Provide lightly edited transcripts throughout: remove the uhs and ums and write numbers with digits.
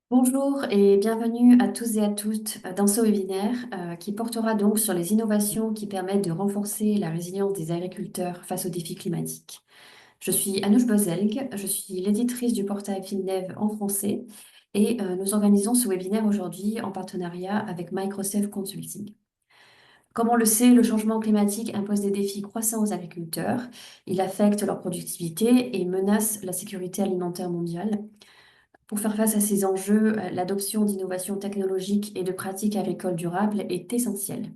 Bonjour et bienvenue à tous et à toutes dans ce webinaire qui portera donc sur les innovations qui permettent de renforcer la résilience des agriculteurs face aux défis climatiques. Je suis Anouche Bozelg, je suis l'éditrice du portail FinDev en français et nous organisons ce webinaire aujourd'hui en partenariat avec Microsoft Consulting. Comme on le sait, le changement climatique impose des défis croissants aux agriculteurs. Il affecte leur productivité et menace la sécurité alimentaire mondiale. Pour faire face à ces enjeux, l'adoption d'innovations technologiques et de pratiques agricoles durables est essentielle.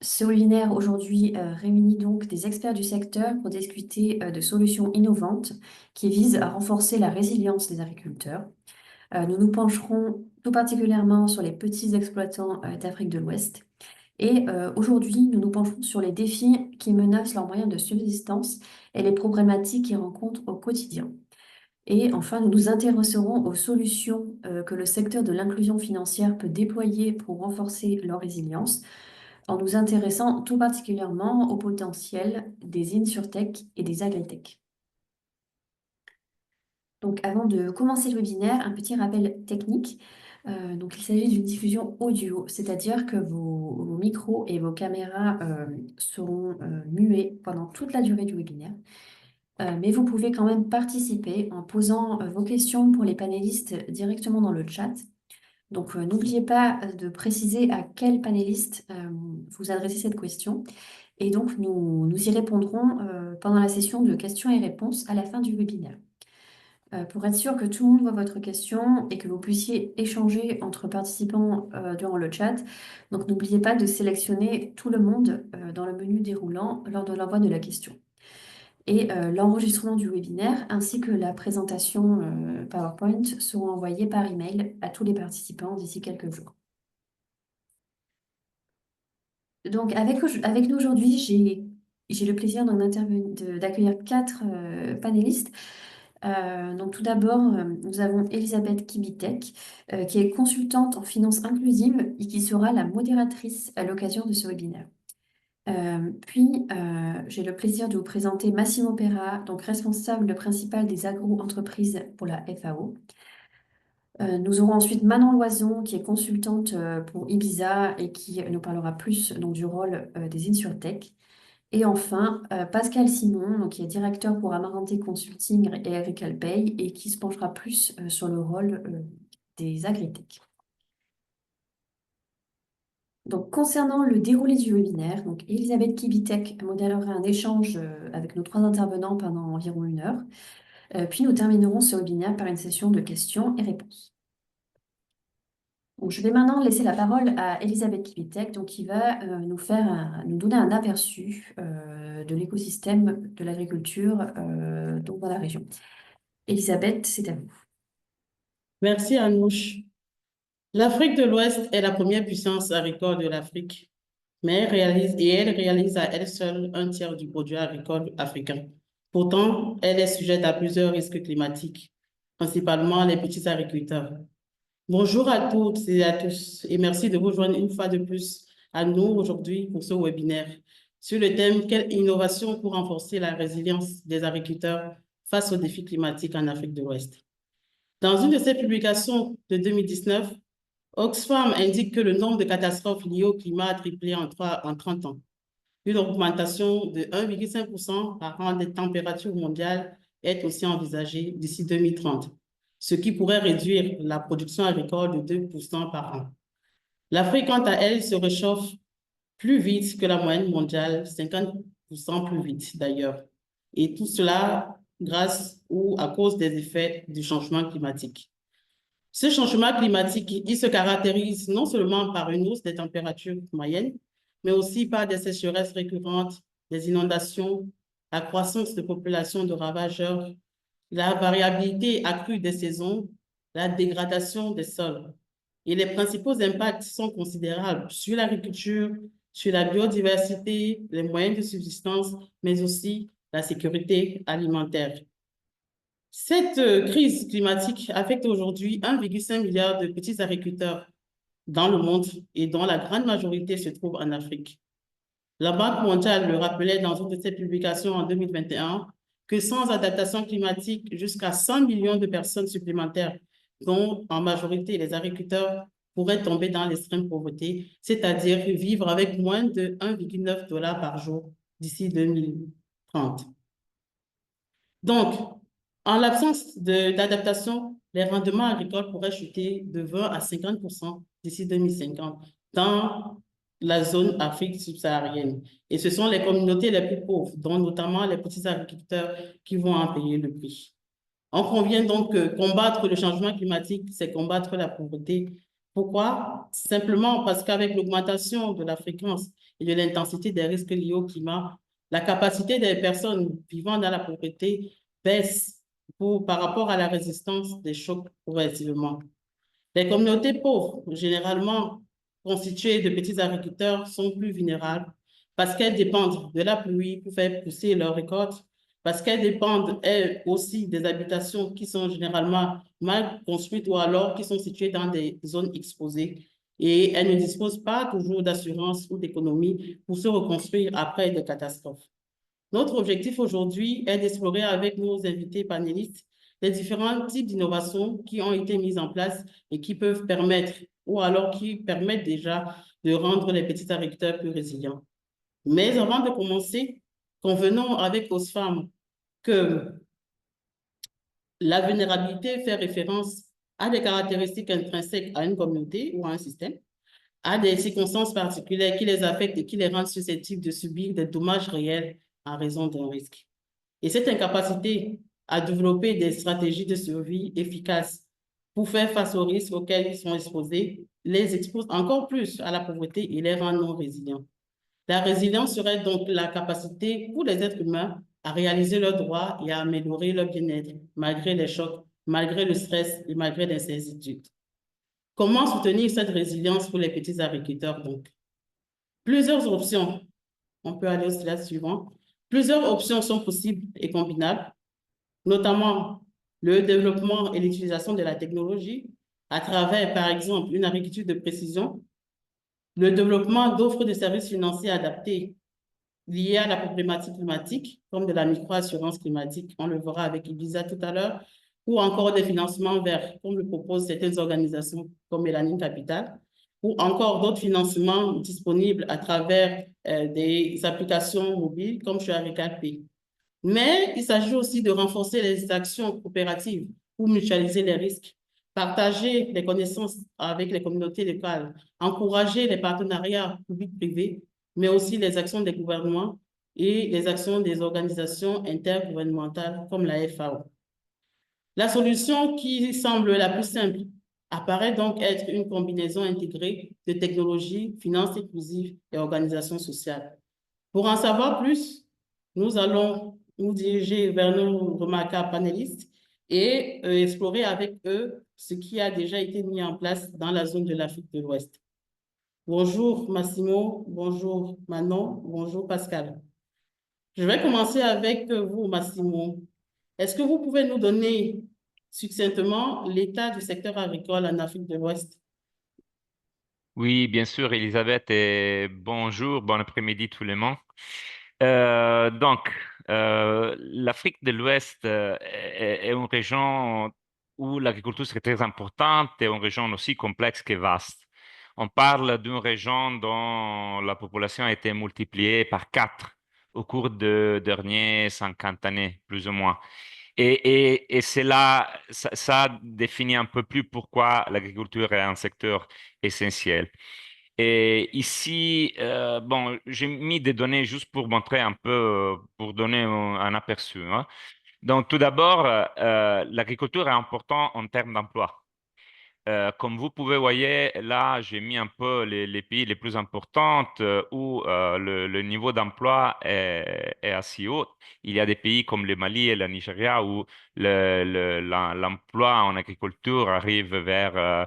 Ce webinaire aujourd'hui réunit donc des experts du secteur pour discuter de solutions innovantes qui visent à renforcer la résilience des agriculteurs. Nous nous pencherons tout particulièrement sur les petits exploitants d'Afrique de l'Ouest. Et aujourd'hui, nous nous pencherons sur les défis qui menacent leurs moyens de subsistance et les problématiques qu'ils rencontrent au quotidien. Et enfin, nous nous intéresserons aux solutions que le secteur de l'inclusion financière peut déployer pour renforcer leur résilience, en nous intéressant tout particulièrement au potentiel des InsurTech et des AgriTech. Donc, avant de commencer le webinaire, un petit rappel technique. Donc, il s'agit d'une diffusion audio, c'est-à-dire que vos micros et vos caméras seront muets pendant toute la durée du webinaire. Mais vous pouvez quand même participer en posant vos questions pour les panélistes directement dans le chat. Donc, n'oubliez pas de préciser à quel panéliste vous adressez cette question. Et donc, nous y répondrons pendant la session de questions et réponses à la fin du webinaire. Pour être sûr que tout le monde voit votre question et que vous puissiez échanger entre participants durant le chat, donc n'oubliez pas de sélectionner tout le monde dans le menu déroulant lors de l'envoi de la question. Et l'enregistrement du webinaire ainsi que la présentation PowerPoint seront envoyés par email à tous les participants d'ici quelques jours. Donc avec nous aujourd'hui, j'ai le plaisir d'accueillir quatre panélistes. Donc tout d'abord, nous avons Elisabeth Kibitek, qui est consultante en finance inclusive et qui sera la modératrice à l'occasion de ce webinaire. Puis, j'ai le plaisir de vous présenter Massimo Pera, donc responsable principal des agro-entreprises pour la FAO. Nous aurons ensuite Manon Loison, qui est consultante pour Ibiza et qui nous parlera plus donc, du rôle des InsurTech. Et enfin, Pascal Simon, donc, qui est directeur pour Amaranté Consulting et Agricalpay et qui se penchera plus sur le rôle des agritech. Donc, concernant le déroulé du webinaire, donc Elisabeth Kibitek modérera un échange avec nos trois intervenants pendant environ 1 heure. Puis nous terminerons ce webinaire par une session de questions et réponses. Donc, je vais maintenant laisser la parole à Elisabeth Kibitek, donc, qui va nous donner un aperçu de l'écosystème de l'agriculture donc dans la région. Elisabeth, c'est à vous. Merci Anouche. L'Afrique de l'Ouest est la première puissance agricole de l'Afrique, mais elle réalise à elle seule un tiers du produit agricole africain. Pourtant, elle est sujette à plusieurs risques climatiques, principalement les petits agriculteurs. Bonjour à toutes et à tous et merci de vous joindre une fois de plus à nous aujourd'hui pour ce webinaire sur le thème quelle innovation pour renforcer la résilience des agriculteurs face aux défis climatiques en Afrique de l'Ouest. Dans une de ses publications de 2019, Oxfam indique que le nombre de catastrophes liées au climat a triplé en 30 ans. Une augmentation de 1,5% par an des températures mondiales est aussi envisagée d'ici 2030, ce qui pourrait réduire la production agricole de 2% par an. L'Afrique, quant à elle, se réchauffe plus vite que la moyenne mondiale, 50% plus vite d'ailleurs. Et tout cela grâce ou à cause des effets du changement climatique. Ce changement climatique, il se caractérise non seulement par une hausse des températures moyennes, mais aussi par des sécheresses récurrentes, des inondations, la croissance de populations de ravageurs, la variabilité accrue des saisons, la dégradation des sols. Et les principaux impacts sont considérables sur l'agriculture, sur la biodiversité, les moyens de subsistance, mais aussi la sécurité alimentaire. Cette crise climatique affecte aujourd'hui 1,5 milliard de petits agriculteurs dans le monde et dont la grande majorité se trouve en Afrique. La Banque mondiale le rappelait dans une de ses publications en 2021 que sans adaptation climatique, jusqu'à 100 millions de personnes supplémentaires dont en majorité les agriculteurs pourraient tomber dans l'extrême pauvreté, c'est-à-dire vivre avec moins de 1,9 $ par jour d'ici 2030. Donc, en l'absence d'adaptation, les rendements agricoles pourraient chuter de 20 à 50% d'ici 2050 dans la zone Afrique subsaharienne. Et ce sont les communautés les plus pauvres, dont notamment les petits agriculteurs, qui vont en payer le prix. On convient donc que combattre le changement climatique, c'est combattre la pauvreté. Pourquoi? Simplement parce qu'avec l'augmentation de la fréquence et de l'intensité des risques liés au climat, la capacité des personnes vivant dans la pauvreté baisse par rapport à la résistance des chocs progressivement. Les communautés pauvres, généralement constituées de petits agriculteurs, sont plus vulnérables parce qu'elles dépendent de la pluie pour faire pousser leurs récoltes, parce qu'elles dépendent, elles aussi, des habitations qui sont généralement mal construites ou alors qui sont situées dans des zones exposées. Et elles ne disposent pas toujours d'assurance ou d'économie pour se reconstruire après des catastrophes. Notre objectif aujourd'hui est d'explorer avec nos invités panélistes les différents types d'innovations qui ont été mises en place et qui peuvent permettre, ou alors qui permettent déjà de rendre les petits agriculteurs plus résilients. Mais avant de commencer, convenons avec Osfam que la vulnérabilité fait référence à des caractéristiques intrinsèques à une communauté ou à un système, à des circonstances particulières qui les affectent et qui les rendent susceptibles de subir des dommages réels en raison d'un risque. Et cette incapacité à développer des stratégies de survie efficaces pour faire face aux risques auxquels ils sont exposés les expose encore plus à la pauvreté et les rend non résilients. La résilience serait donc la capacité pour les êtres humains à réaliser leurs droits et à améliorer leur bien-être malgré les chocs, malgré le stress et malgré l'incertitude. Comment soutenir cette résilience pour les petits agriculteurs donc? Plusieurs options. On peut aller au slide suivant. Plusieurs options sont possibles et combinables, notamment le développement et l'utilisation de la technologie à travers, par exemple, une agriculture de précision, le développement d'offres de services financiers adaptés liés à la problématique climatique, comme de la microassurance climatique, on le verra avec Ibiza tout à l'heure, ou encore des financements verts, comme le proposent certaines organisations comme Melanin Capital, ou encore d'autres financements disponibles à travers des applications mobiles comme Shuriken Pay. Mais il s'agit aussi de renforcer les actions coopératives pour mutualiser les risques, partager les connaissances avec les communautés locales, encourager les partenariats publics-privés, mais aussi les actions des gouvernements et les actions des organisations intergouvernementales comme la FAO. La solution qui semble la plus simple apparaît donc être une combinaison intégrée de technologies, finances inclusives et organisations sociales. Pour en savoir plus, nous allons nous diriger vers nos remarquables panélistes et explorer avec eux ce qui a déjà été mis en place dans la zone de l'Afrique de l'Ouest. Bonjour Massimo, bonjour Manon, bonjour Pascal. Je vais commencer avec vous, Massimo. Est-ce que vous pouvez nous donner succinctement l'état du secteur agricole en Afrique de l'Ouest? Oui, bien sûr, Elisabeth, et bonjour, bon après-midi tout le monde. L'Afrique de l'Ouest est une région où l'agriculture est très importante et une région aussi complexe que vaste. On parle d'une région dont la population a été multipliée par 4 au cours des dernières 50 années, plus ou moins. Et c'est là, ça définit un peu plus pourquoi l'agriculture est un secteur essentiel. Et ici, bon, j'ai mis des données juste pour montrer un peu, pour donner un aperçu, hein. Donc, tout d'abord, l'agriculture est importante en termes d'emploi. Comme vous pouvez voir, là, j'ai mis un peu les pays les plus importants où le niveau d'emploi est assez haut. Il y a des pays comme le Mali et le Nigeria où l'emploi en agriculture arrive vers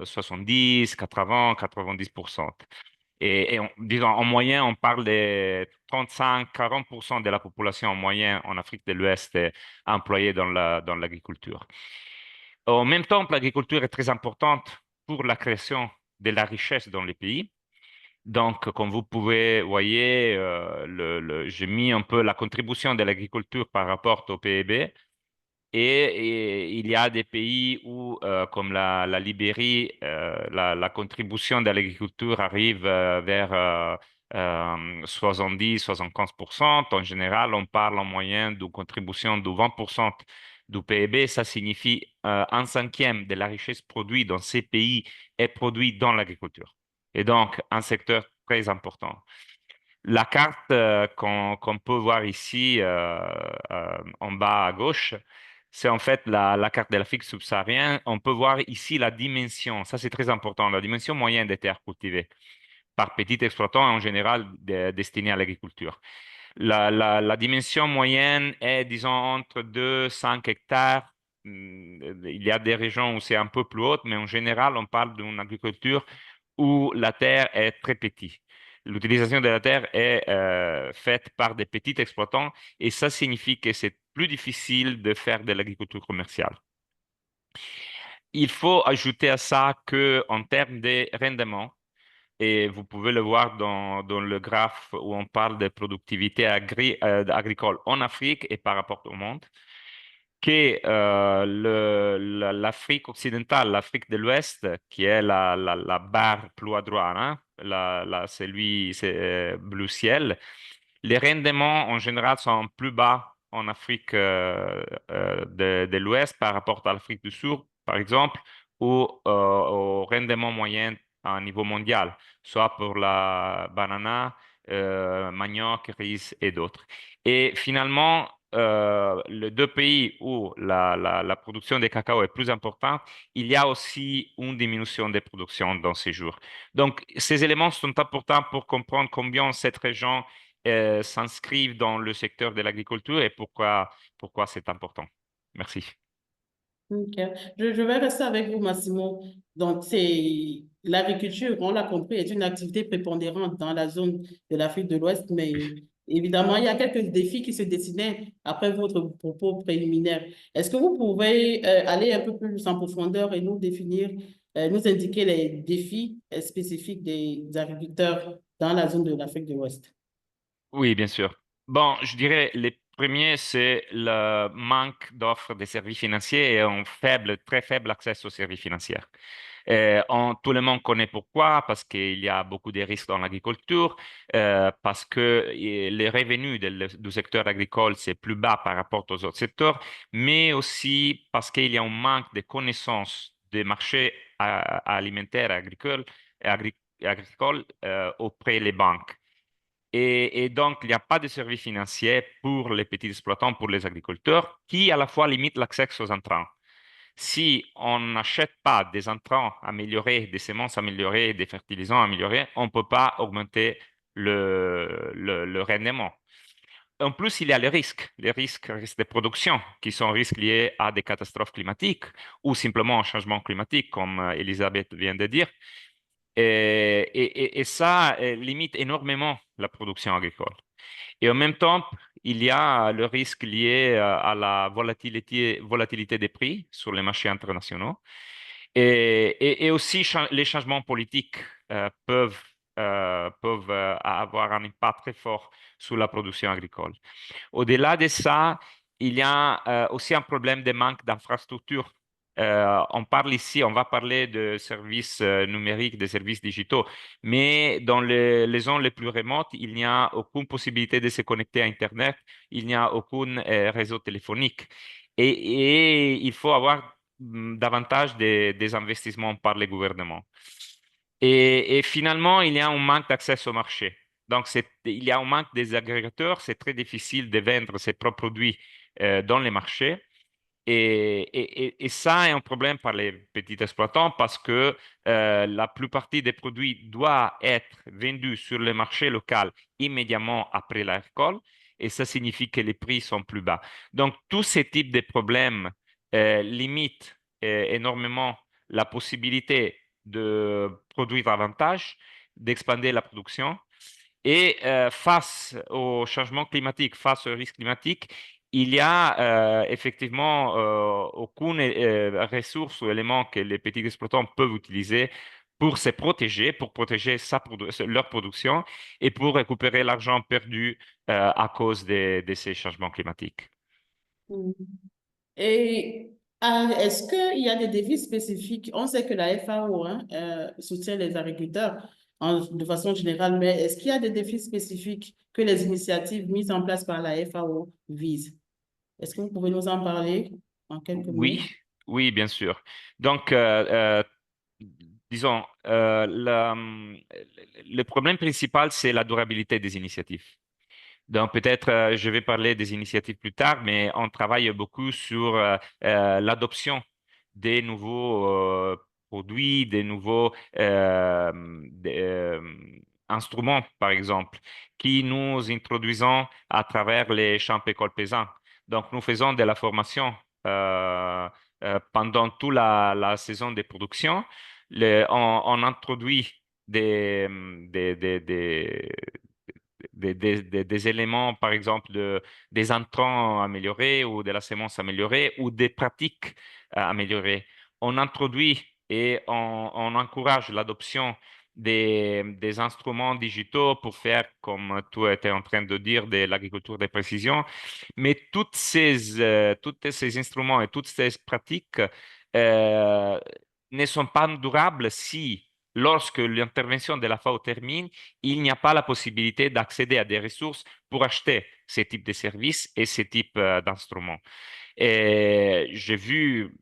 70, 80, 90%. Disons, en moyenne, on parle de 35-40% de la population en moyenne en Afrique de l'Ouest est employée dans l'agriculture. En même temps, l'agriculture est très importante pour la création de la richesse dans les pays. Donc, comme vous pouvez voir, j'ai mis un peu la contribution de l'agriculture par rapport au PIB. Et il y a des pays où, comme la Libérie, la contribution de l'agriculture arrive vers 70-75%. En général, on parle en moyenne d'une contribution de 20% du PIB. Ça signifie un cinquième de la richesse produite dans ces pays est produite dans l'agriculture. Et donc, un secteur très important. La carte qu'on peut voir ici en bas à gauche, c'est en fait la carte de l'Afrique subsaharienne. On peut voir ici la dimension, ça c'est très important, la dimension moyenne des terres cultivées par petit exploitant en général destinés à l'agriculture. La dimension moyenne est, disons, entre 2 et 5 hectares. Il y a des régions où c'est un peu plus haut, mais en général, on parle d'une agriculture où la terre est très petite. L'utilisation de la terre est faite par des petits exploitants et ça signifie que c'est plus difficile de faire de l'agriculture commerciale. Il faut ajouter à ça que en termes de rendement, et vous pouvez le voir dans le graphe où on parle de productivité agricole en Afrique et par rapport au monde, que l'Afrique occidentale, l'Afrique de l'Ouest, qui est la barre plus à droite, hein, c'est bleu ciel, les rendements en général sont plus bas en Afrique de l'Ouest par rapport à l'Afrique du Sud, par exemple, ou au rendement moyen à un niveau mondial, soit pour la banana, manioc, riz et d'autres. Et finalement, les deux pays où la production de cacao est plus importante, il y a aussi une diminution des productions dans ces jours. Donc, ces éléments sont importants pour comprendre combien cette région s'inscrivent dans le secteur de l'agriculture et pourquoi c'est important. Merci. Ok. Je vais rester avec vous, Massimo. Donc, l'agriculture, on l'a compris, est une activité prépondérante dans la zone de l'Afrique de l'Ouest, mais évidemment, il y a quelques défis qui se dessinaient après votre propos préliminaire. Est-ce que vous pouvez aller un peu plus en profondeur et nous définir, nous indiquer les défis spécifiques des agriculteurs dans la zone de l'Afrique de l'Ouest? Oui, bien sûr. Bon, je dirais les premiers, c'est le manque d'offres de services financiers et un faible, très faible accès aux services financiers. Tout le monde connaît pourquoi, parce qu'il y a beaucoup de risques dans l'agriculture, parce que les revenus du secteur agricole, c'est plus bas par rapport aux autres secteurs, mais aussi parce qu'il y a un manque de connaissances des marchés alimentaires agricoles auprès des banques. Et donc, il n'y a pas de services financiers pour les petits exploitants, pour les agriculteurs, qui à la fois limitent l'accès aux intrants. Si on n'achète pas des intrants améliorés, des semences améliorées, des fertilisants améliorés, on ne peut pas augmenter le rendement. En plus, il y a les risques de production, qui sont risques liés à des catastrophes climatiques ou simplement au changement climatique, comme Elisabeth vient de dire. Et ça limite énormément la production agricole. Et en même temps, il y a le risque lié à la volatilité des prix sur les marchés internationaux. Et aussi, les changements politiques peuvent avoir un impact très fort sur la production agricole. Au-delà de ça, il y a aussi un problème de manque d'infrastructures. On va parler de services numériques, de services digitaux, mais dans les zones les plus remotes, il n'y a aucune possibilité de se connecter à Internet, il n'y a aucun réseau téléphonique. Et il faut avoir davantage des investissements par les gouvernements. Et finalement, il y a un manque d'accès au marché. Donc, il y a un manque des agrégateurs. C'est très difficile de vendre ses propres produits dans les marchés. Et ça est un problème pour les petits exploitants parce que la plupart des produits doivent être vendus sur le marché local immédiatement après la récolte. Et ça signifie que les prix sont plus bas. Donc, tous ces types de problèmes limitent énormément la possibilité de produire davantage, d'expander la production. Et face au changement climatique, face au risque climatique, il y a effectivement aucune ressource ou élément que les petits exploitants peuvent utiliser pour se protéger, pour protéger leur production et pour récupérer l'argent perdu à cause de ces changements climatiques. Mm. Et est-ce qu'il y a des défis spécifiques? On sait que la FAO soutient les agriculteurs de façon générale, mais est-ce qu'il y a des défis spécifiques que les initiatives mises en place par la FAO visent? Est-ce que vous pouvez nous en parler en quelques Oui, mots? oui, bien sûr. Donc, disons, le problème principal, c'est la durabilité des initiatives. Donc peut-être je vais parler des initiatives plus tard, mais on travaille beaucoup sur l'adoption des nouveaux produits, des nouveaux des, instruments, par exemple, qui nous introduisons à travers les champs écoles paysans. Donc nous faisons de la formation pendant toute la saison de production. On introduit des, des, des, des, des éléments, par exemple, des intrants améliorés ou de la sémence améliorée ou des pratiques améliorées. On introduit et on encourage l'adoption des instruments digitaux pour faire, comme tu étais en train de dire, de l'agriculture de précision. Mais tous ces instruments et toutes ces pratiques euh, ne sont pas durables si, lorsque l'intervention de la FAO termine, il n'y a pas la possibilité d'accéder à des ressources pour acheter ce type de services et ce type d'instruments. Et j'ai vu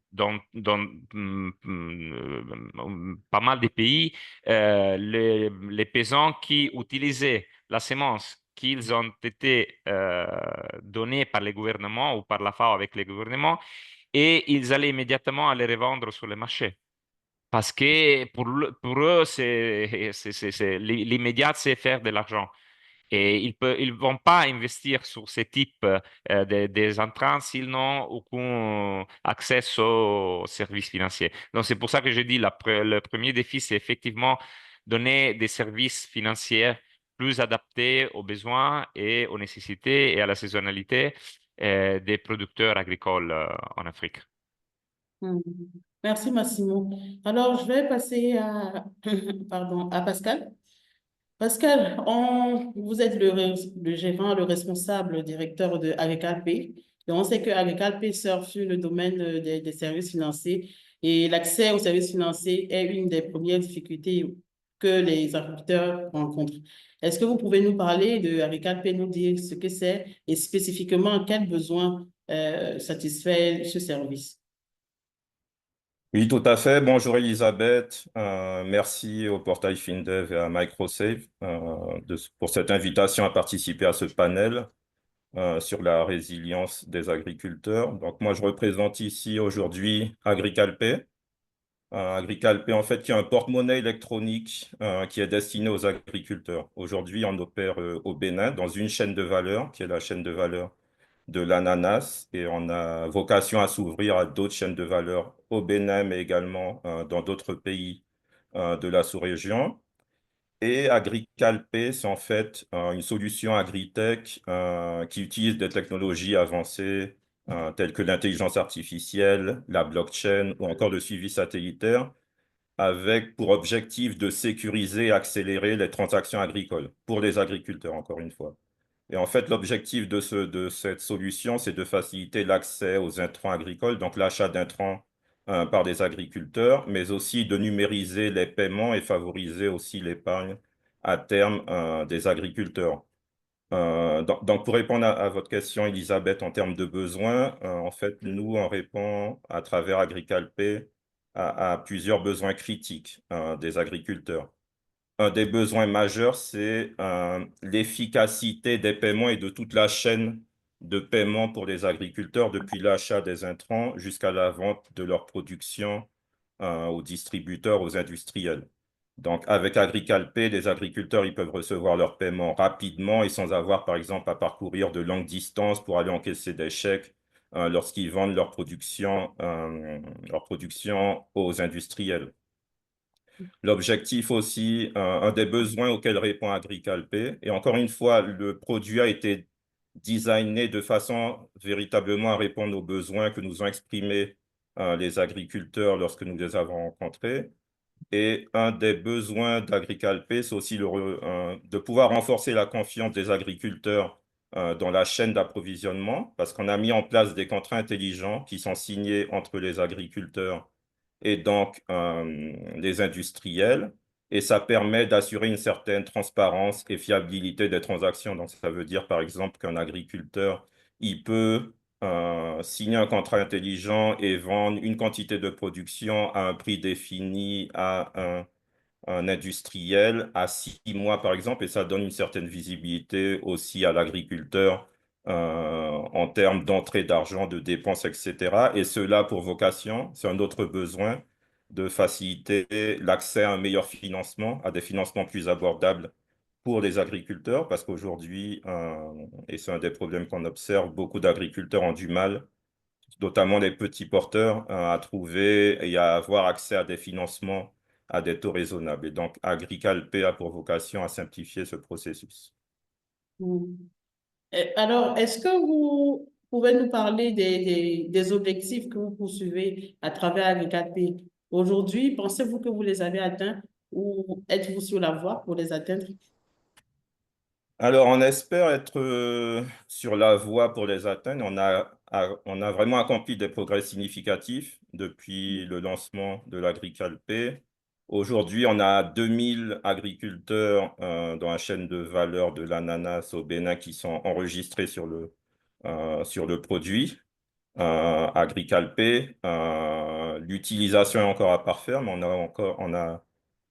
pas mal de pays les paysans qui utilisaient la semence qu'ils ont été donnés par les gouvernements ou par la FAO avec les gouvernements et ils allaient immédiatement les revendre sur le marché. Parce que pour eux, l'immédiat, c'est faire de l'argent. Et ils vont pas investir sur ce type des entrants s'ils n'ont aucun accès aux services financiers. Donc, c'est pour ça que je dis le premier défi, c'est effectivement donner des services financiers plus adaptés aux besoins et aux nécessités et à la saisonnalité des producteurs agricoles en Afrique. Hmm. Merci, Massimo. Alors, je vais passer pardon, à Pascal. Pascal, vous êtes le gérant, le responsable, le directeur de Agriculpe. Et on sait que Agriculpe surfe sur le domaine des services financiers et l'accès aux services financiers est une des premières difficultés que les agriculteurs rencontrent. Est-ce que vous pouvez nous parler de Agriculpe, nous dire ce que c'est et spécifiquement quels besoins satisfait ce service? Oui, tout à fait. Bonjour Elisabeth. Merci au portail FinDev et à Microsave pour cette invitation à participer à ce panel sur la résilience des agriculteurs. Donc moi, je représente ici aujourd'hui Agricalpe. Agricalpe, en fait, qui est un porte-monnaie électronique qui est destiné aux agriculteurs. Aujourd'hui, on opère au Bénin dans une chaîne de valeur, qui est la chaîne de valeur de l'ananas, et on a vocation à s'ouvrir à d'autres chaînes de valeur au Bénin, mais également dans d'autres pays de la sous-région. Et Agricalpe, c'est en fait une solution agritech qui utilise des technologies avancées telles que l'intelligence artificielle, la blockchain ou encore le suivi satellitaire, avec pour objectif de sécuriser et accélérer les transactions agricoles pour les agriculteurs, encore une fois. Et en fait, l'objectif de cette solution, c'est de faciliter l'accès aux intrants agricoles, donc l'achat d'intrants par des agriculteurs, mais aussi de numériser les paiements et favoriser aussi l'épargne à terme des agriculteurs. Donc, pour répondre à votre question, Elisabeth, en termes de besoins, en fait, nous, on répond à travers Agricalpe à plusieurs besoins critiques des agriculteurs. Un des besoins majeurs, c'est l'efficacité des paiements et de toute la chaîne de paiement pour les agriculteurs, depuis l'achat des intrants jusqu'à la vente de leur production aux distributeurs, aux industriels. Donc, avec Agricalpe, les agriculteurs ils peuvent recevoir leurs paiements rapidement et sans avoir, par exemple, à parcourir de longues distances pour aller encaisser des chèques lorsqu'ils vendent leur production aux industriels. L'objectif aussi, un des besoins auxquels répond Agricalpe, et encore une fois, le produit a été designé de façon véritablement à répondre aux besoins que nous ont exprimés les agriculteurs lorsque nous les avons rencontrés. Et un des besoins d'Agricalpe, c'est aussi de pouvoir renforcer la confiance des agriculteurs dans la chaîne d'approvisionnement parce qu'on a mis en place des contrats intelligents qui sont signés entre les agriculteurs et donc les industriels. Et ça permet d'assurer une certaine transparence et fiabilité des transactions. Donc, ça veut dire, par exemple, qu'un agriculteur, il peut signer un contrat intelligent et vendre une quantité de production à un prix défini à un industriel à 6 mois, par exemple, et ça donne une certaine visibilité aussi à l'agriculteur en termes d'entrée d'argent, de dépenses, etc. Et cela pour vocation, c'est un autre besoin de faciliter l'accès à un meilleur financement, à des financements plus abordables pour les agriculteurs, parce qu'aujourd'hui, et c'est un des problèmes qu'on observe, beaucoup d'agriculteurs ont du mal, notamment les petits porteurs, à trouver et à avoir accès à des financements à des taux raisonnables. Et donc, AgriCalP a pour vocation à simplifier ce processus. Mm. Alors, est-ce que vous pouvez nous parler des objectifs que vous poursuivez à travers AgriCalP? Aujourd'hui, pensez-vous que vous les avez atteints ou êtes-vous sur la voie pour les atteindre? Alors, on espère être sur la voie pour les atteindre. On a vraiment accompli des progrès significatifs depuis le lancement de l'AgriCalP. Aujourd'hui, on a 2000 agriculteurs dans la chaîne de valeur de l'ananas au Bénin qui sont enregistrés sur le produit AgriCalP. L'utilisation est encore à parfaire, mais on a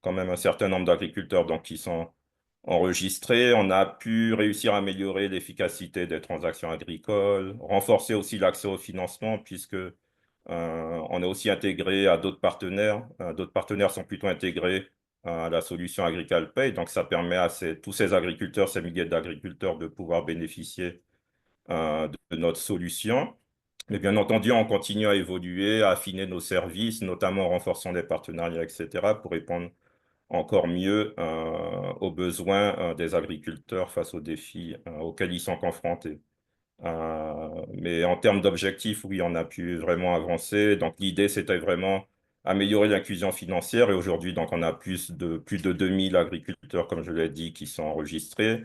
quand même un certain nombre d'agriculteurs donc, qui sont enregistrés. On a pu réussir à améliorer l'efficacité des transactions agricoles, renforcer aussi l'accès au financement, puisque on est aussi intégré à d'autres partenaires. D'autres partenaires sont plutôt intégrés à la solution AgriCalP. Donc, ça permet à tous ces agriculteurs, ces milliers d'agriculteurs, de pouvoir bénéficier de notre solution. Mais bien entendu, on continue à évoluer, à affiner nos services, notamment en renforçant les partenariats, etc., pour répondre encore mieux aux besoins des agriculteurs face aux défis auxquels ils sont confrontés. Mais en termes d'objectifs, oui, on a pu vraiment avancer. Donc l'idée, c'était vraiment améliorer l'inclusion financière. Et aujourd'hui, donc, on a plus de 2000 agriculteurs, comme je l'ai dit, qui sont enregistrés.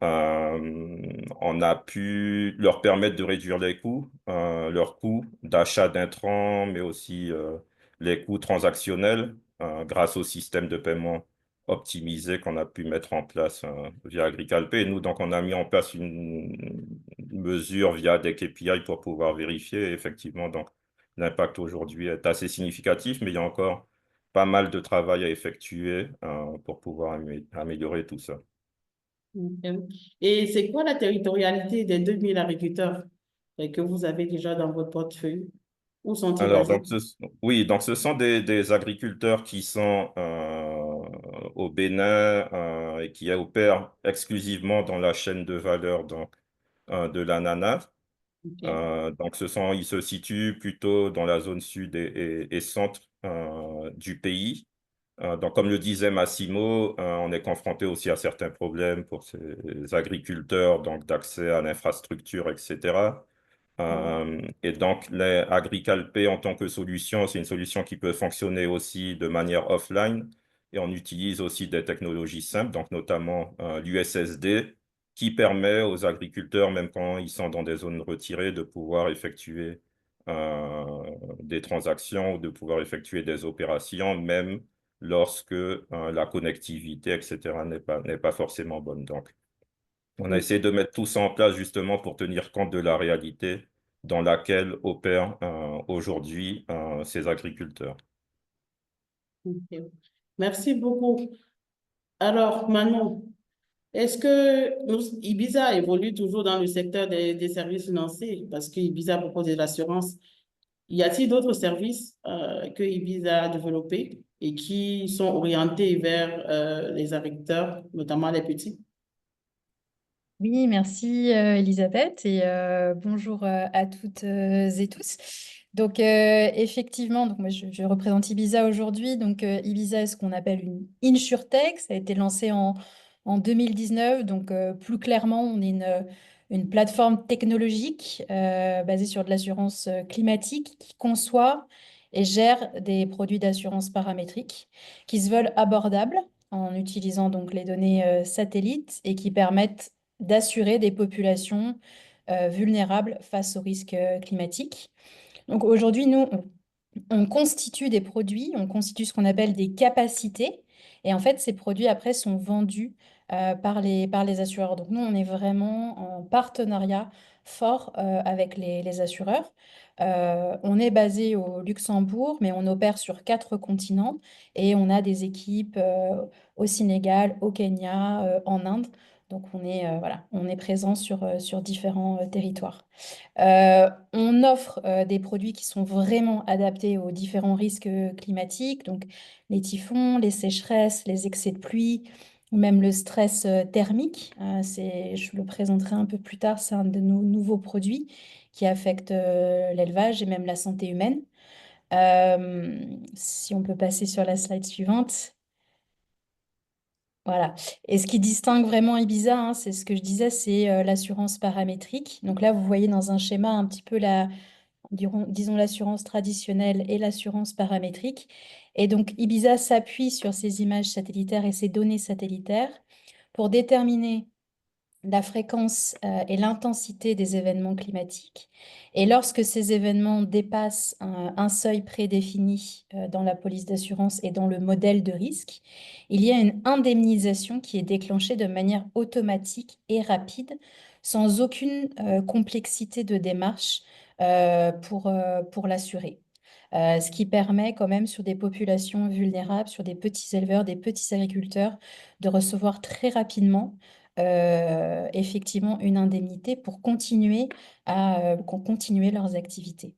On a pu leur permettre de réduire leurs coûts d'achat d'intrants, mais aussi les coûts transactionnels grâce au système de paiement optimisé qu'on a pu mettre en place via AgriCalP. Et nous, donc, on a mis en place une mesure via des KPI pour pouvoir vérifier. Et effectivement, donc, l'impact aujourd'hui est assez significatif, mais il y a encore pas mal de travail à effectuer pour pouvoir améliorer tout ça. Ok. Et c'est quoi la territorialité des 2000 agriculteurs que vous avez déjà dans votre portefeuille? Où sont-ils Alors, basés? donc, oui, donc ce sont des agriculteurs qui sont au Bénin et qui opèrent exclusivement dans la chaîne de valeur donc, de l'ananas. Ok. Donc, ils se situent plutôt dans la zone sud et centre du pays. Donc, comme le disait Massimo, on est confronté aussi à certains problèmes pour ces agriculteurs, donc d'accès à l'infrastructure, etc. Et donc, les AgriCalP en tant que solution, c'est une solution qui peut fonctionner aussi de manière offline. Et on utilise aussi des technologies simples, donc notamment l'USSD, qui permet aux agriculteurs, même quand ils sont dans des zones retirées, de pouvoir effectuer des transactions ou de pouvoir effectuer des opérations, même lorsque la connectivité, etc., n'est pas forcément bonne. Donc, on a essayé de mettre tout ça en place justement pour tenir compte de la réalité dans laquelle opèrent aujourd'hui ces agriculteurs. Ok. Merci beaucoup. Alors, Manon, est-ce que Ibiza évolue toujours dans le secteur des services financiers? Parce que Ibiza propose de l'assurance. Y a-t-il d'autres services que Ibiza a développés et qui sont orientés vers les agriculteurs, notamment les petits? Oui, merci Elisabeth et bonjour à toutes et tous. Donc effectivement, donc moi je représente Ibiza aujourd'hui. Donc Ibiza est ce qu'on appelle une insurtech. Ça a été lancé en 2019. Donc plus clairement, on est une plateforme technologique basée sur de l'assurance climatique qui conçoit et gère des produits d'assurance paramétrique qui se veulent abordables en utilisant donc les données satellites et qui permettent d'assurer des populations vulnérables face aux risques climatiques. Donc aujourd'hui, nous, on constitue des produits, on constitue ce qu'on appelle des capacités. Et en fait, ces produits, après, sont vendus par les assureurs. Donc nous, on est vraiment en partenariat fort avec les assureurs. On est basé au Luxembourg, mais on opère sur 4 continents et on a des équipes au Sénégal, au Kenya, en Inde. Donc voilà, on est présent sur différents territoires. On offre des produits qui sont vraiment adaptés aux différents risques climatiques, donc les typhons, les sécheresses, les excès de pluie, ou même le stress thermique. Je le présenterai un peu plus tard, c'est un de nos nouveaux produits qui affecte l'élevage et même la santé humaine. Si on peut passer sur la slide suivante. Voilà. Et ce qui distingue vraiment Ibiza, hein, c'est ce que je disais, c'est l'assurance paramétrique. Donc là, vous voyez dans un schéma un petit peu disons l'assurance traditionnelle et l'assurance paramétrique. Et donc, Ibiza s'appuie sur ces images satellitaires et ces données satellitaires pour déterminer la fréquence et l'intensité des événements climatiques. Et lorsque ces événements dépassent un seuil prédéfini dans la police d'assurance et dans le modèle de risque, il y a une indemnisation qui est déclenchée de manière automatique et rapide, sans aucune complexité de démarche pour l'assurer. Ce qui permet quand même sur des populations vulnérables, sur des petits éleveurs, des petits agriculteurs, de recevoir très rapidement effectivement une indemnité pour continuer leurs activités.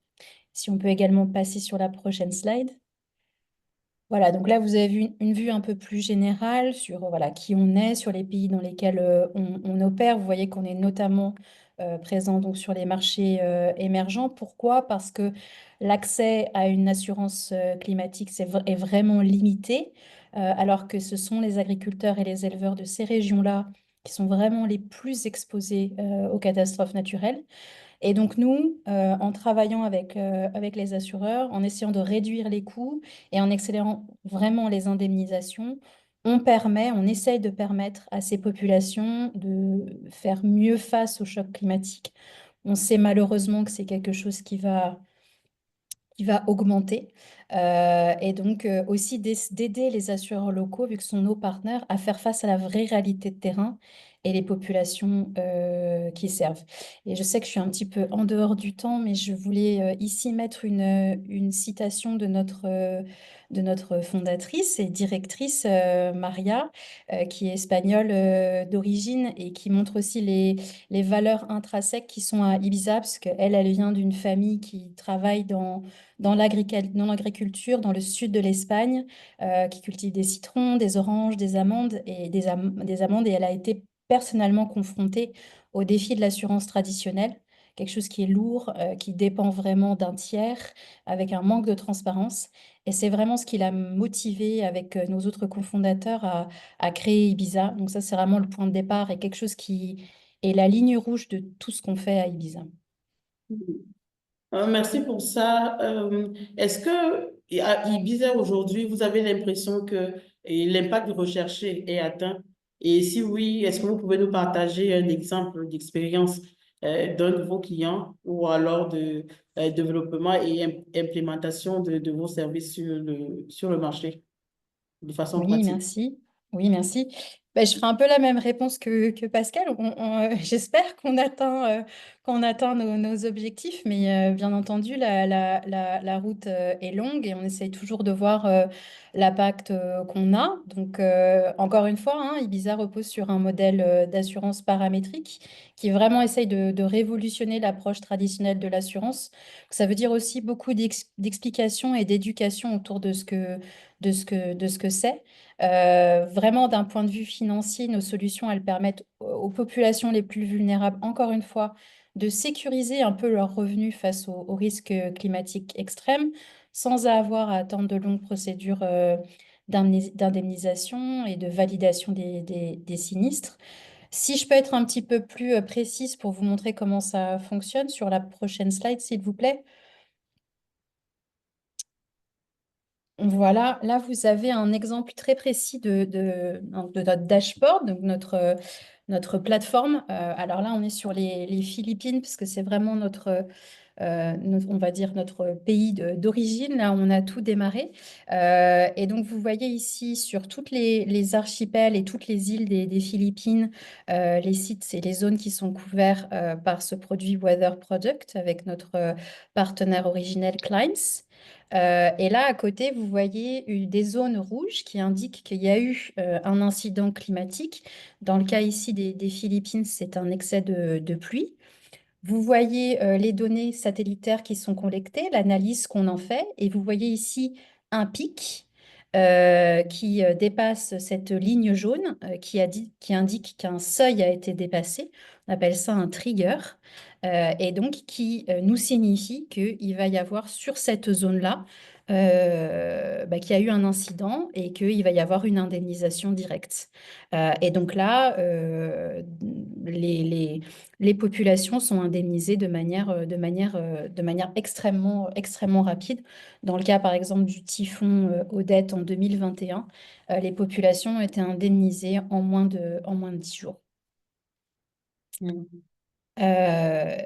Si on peut également passer sur la prochaine slide. Voilà, donc là, vous avez vu une vue un peu plus générale sur voilà, qui on est, sur les pays dans lesquels on opère. Vous voyez qu'on est notamment présent donc, sur les marchés émergents. Pourquoi? Parce que l'accès à une assurance climatique est vraiment limité, alors que ce sont les agriculteurs et les éleveurs de ces régions-là qui sont vraiment les plus exposés aux catastrophes naturelles. Et donc nous, en travaillant avec les assureurs, en essayant de réduire les coûts et en accélérant vraiment les indemnisations, on essaye de permettre à ces populations de faire mieux face au choc climatique. On sait malheureusement que c'est quelque chose qui va augmenter. Et donc aussi d'aider les assureurs locaux, vu que ce sont nos partenaires, à faire face à la vraie réalité de terrain et les populations qui servent. Et je sais que je suis un petit peu en dehors du temps, mais je voulais ici mettre une citation de notre fondatrice et directrice, Maria, qui est espagnole d'origine et qui montre aussi les valeurs intrinsèques qui sont à Ibiza, parce qu'elle, elle vient d'une famille qui travaille dans l'agriculture, dans le sud de l'Espagne, qui cultive des citrons, des oranges, des amandes des amandes. Et elle a été personnellement confrontée au défi de l'assurance traditionnelle, quelque chose qui est lourd, qui dépend vraiment d'un tiers, avec un manque de transparence. Et c'est vraiment ce qui l'a motivée avec nos autres cofondateurs à créer Ibiza. Donc ça, c'est vraiment le point de départ et quelque chose qui est la ligne rouge de tout ce qu'on fait à Ibiza. Merci pour ça. Est-ce que à Ibiza aujourd'hui, vous avez l'impression que l'impact recherché est atteint? Et si oui, est-ce que vous pouvez nous partager un exemple d'expérience d'un de vos clients ou alors de développement et implémentation de vos services sur le marché de façon Oui, pratique? merci. Oui, merci. Ben, je ferai un peu la même réponse que Pascal. J'espère qu'on atteint nos objectifs, mais bien entendu, la route est longue et on essaye toujours de voir l'impact qu'on a. Donc, encore une fois, hein, Ibiza repose sur un modèle d'assurance paramétrique qui vraiment essaye de révolutionner l'approche traditionnelle de l'assurance. Ça veut dire aussi beaucoup d'explications et d'éducation autour de ce que c'est. Vraiment, d'un point de vue financier, nos solutions, elles permettent aux populations les plus vulnérables, encore une fois, de sécuriser un peu leurs revenus face aux risques climatiques extrêmes, sans avoir à attendre de longues procédures d'indemnisation et de validation des sinistres. Si je peux être un petit peu plus précise pour vous montrer comment ça fonctionne sur la prochaine slide, s'il vous plaît. Voilà, là vous avez un exemple très précis de notre dashboard, donc notre plateforme. Alors là, on est sur les Philippines, parce que c'est vraiment on va dire notre pays d'origine, là où on a tout démarré. Et donc, vous voyez ici sur toutes les archipels et toutes les îles des Philippines, les sites et les zones qui sont couverts par ce produit Weather Product avec notre partenaire originel Climes. Et là, à côté, vous voyez des zones rouges qui indiquent qu'il y a eu un incident climatique. Dans le cas ici des Philippines, c'est un excès de pluie. Vous voyez les données satellitaires qui sont collectées, l'analyse qu'on en fait, et vous voyez ici un pic qui dépasse cette ligne jaune qui indique qu'un seuil a été dépassé. On appelle ça un trigger, et donc qui nous signifie qu'il va y avoir sur cette zone-là qu'il y a eu un incident et qu'il va y avoir une indemnisation directe. Et donc là, les populations sont indemnisées de manière extrêmement, extrêmement rapide. Dans le cas, par exemple, du typhon Odette en 2021, les populations ont été indemnisées en moins de 10 jours. Euh,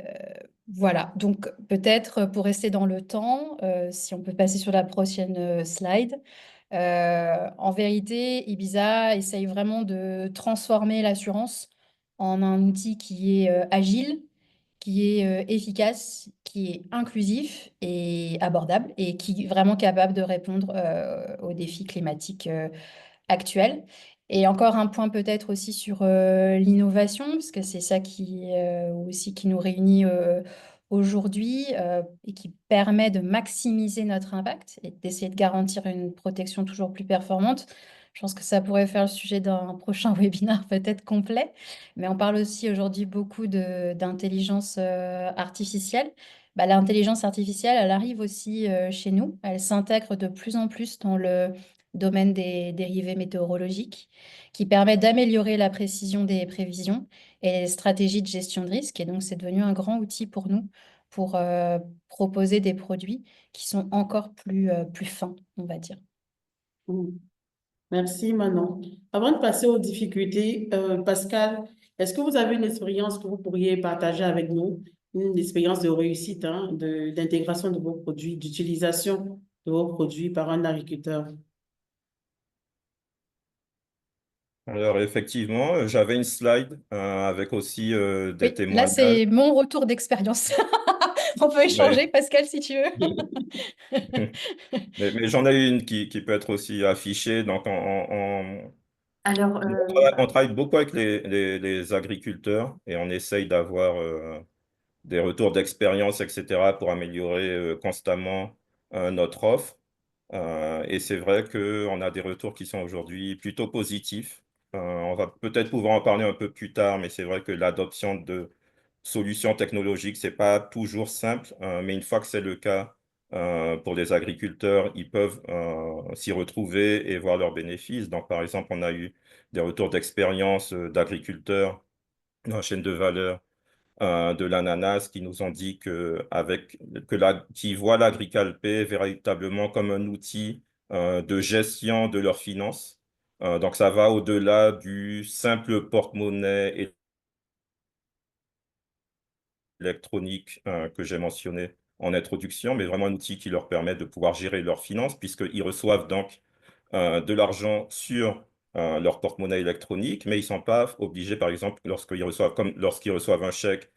voilà, donc peut-être pour rester dans le temps, si on peut passer sur la prochaine slide. En vérité, Ibiza essaye vraiment de transformer l'assurance en un outil qui est agile, qui est efficace, qui est inclusif et abordable et qui est vraiment capable de répondre aux défis climatiques actuels. Et encore un point peut-être aussi sur l'innovation, parce que c'est ça qui nous réunit aujourd'hui et qui permet de maximiser notre impact et d'essayer de garantir une protection toujours plus performante. Je pense que ça pourrait faire le sujet d'un prochain webinaire peut-être complet, mais on parle aussi aujourd'hui beaucoup d'intelligence artificielle. Bah, l'intelligence artificielle, elle arrive aussi chez nous. Elle s'intègre de plus en plus dans le domaine des dérivés météorologiques, qui permet d'améliorer la précision des prévisions et les stratégies de gestion de risque. Et donc, c'est devenu un grand outil pour nous pour proposer des produits qui sont encore plus fins, on va dire. Mm. Merci Manon. Avant de passer aux difficultés, Pascal, est-ce que vous avez une expérience que vous pourriez partager avec nous, une expérience de réussite, hein, d'intégration de vos produits, d'utilisation de vos produits par un agriculteur? Alors, effectivement, j'avais une slide avec aussi des Oui, là, témoignages. c'est mon retour d'expérience. On peut échanger, Ouais. Pascal, si tu veux. Mais j'en ai une qui peut être aussi affichée. Donc, Alors, on travaille beaucoup avec les agriculteurs et on essaye d'avoir des retours d'expérience, etc., pour améliorer constamment notre offre. Et c'est vrai qu'on a des retours qui sont aujourd'hui plutôt positifs. On va peut-être pouvoir en parler un peu plus tard, mais c'est vrai que l'adoption de solutions technologiques, c'est pas toujours simple, mais une fois que c'est le cas pour les agriculteurs, ils peuvent s'y retrouver et voir leurs bénéfices. Donc, par exemple, on a eu des retours d'expérience d'agriculteurs dans la chaîne de valeur de l'ananas qui nous ont dit qu'ils voient l'agriculture véritablement comme un outil de gestion de leurs finances. Donc, ça va au-delà du simple porte-monnaie électronique que j'ai mentionné en introduction, mais vraiment un outil qui leur permet de pouvoir gérer leurs finances, puisqu'ils reçoivent donc de l'argent sur leur porte-monnaie électronique, mais ils ne sont pas obligés, par exemple, lorsqu'ils reçoivent un chèque,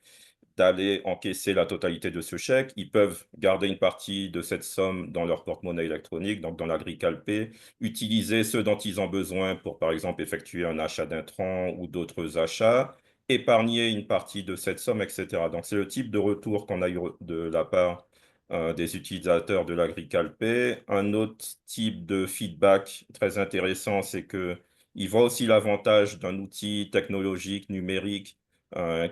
d'aller encaisser la totalité de ce chèque. Ils peuvent garder une partie de cette somme dans leur porte-monnaie électronique, donc dans l'AgriCalpé, utiliser ce dont ils ont besoin pour, par exemple, effectuer un achat d'intrants ou d'autres achats, épargner une partie de cette somme, etc. Donc, c'est le type de retour qu'on a eu de la part des utilisateurs de l'AgriCalpé. Un autre type de feedback très intéressant, c'est que ils voient aussi l'avantage d'un outil technologique numérique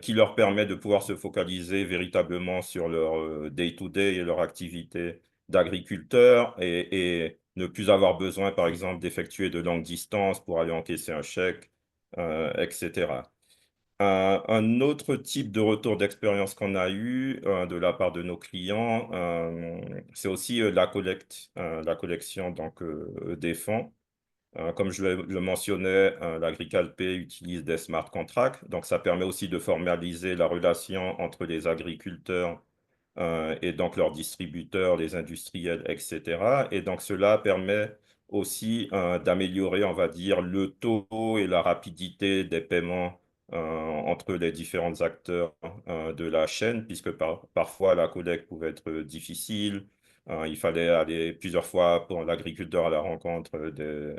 qui leur permet de pouvoir se focaliser véritablement sur leur day-to-day et leur activité d'agriculteur et ne plus avoir besoin, par exemple, d'effectuer de longues distances pour aller encaisser un chèque, etc. Un autre type de retour d'expérience qu'on a eu de la part de nos clients, c'est aussi la collection donc, des fonds. Comme je le mentionnais, l'Agrical-Pay utilise des smart contracts, donc ça permet aussi de formaliser la relation entre les agriculteurs et donc leurs distributeurs, les industriels, etc. Et donc cela permet aussi d'améliorer, on va dire, le taux et la rapidité des paiements entre les différents acteurs de la chaîne, puisque parfois la collecte pouvait être difficile. Il fallait aller plusieurs fois pour l'agriculteur à la rencontre de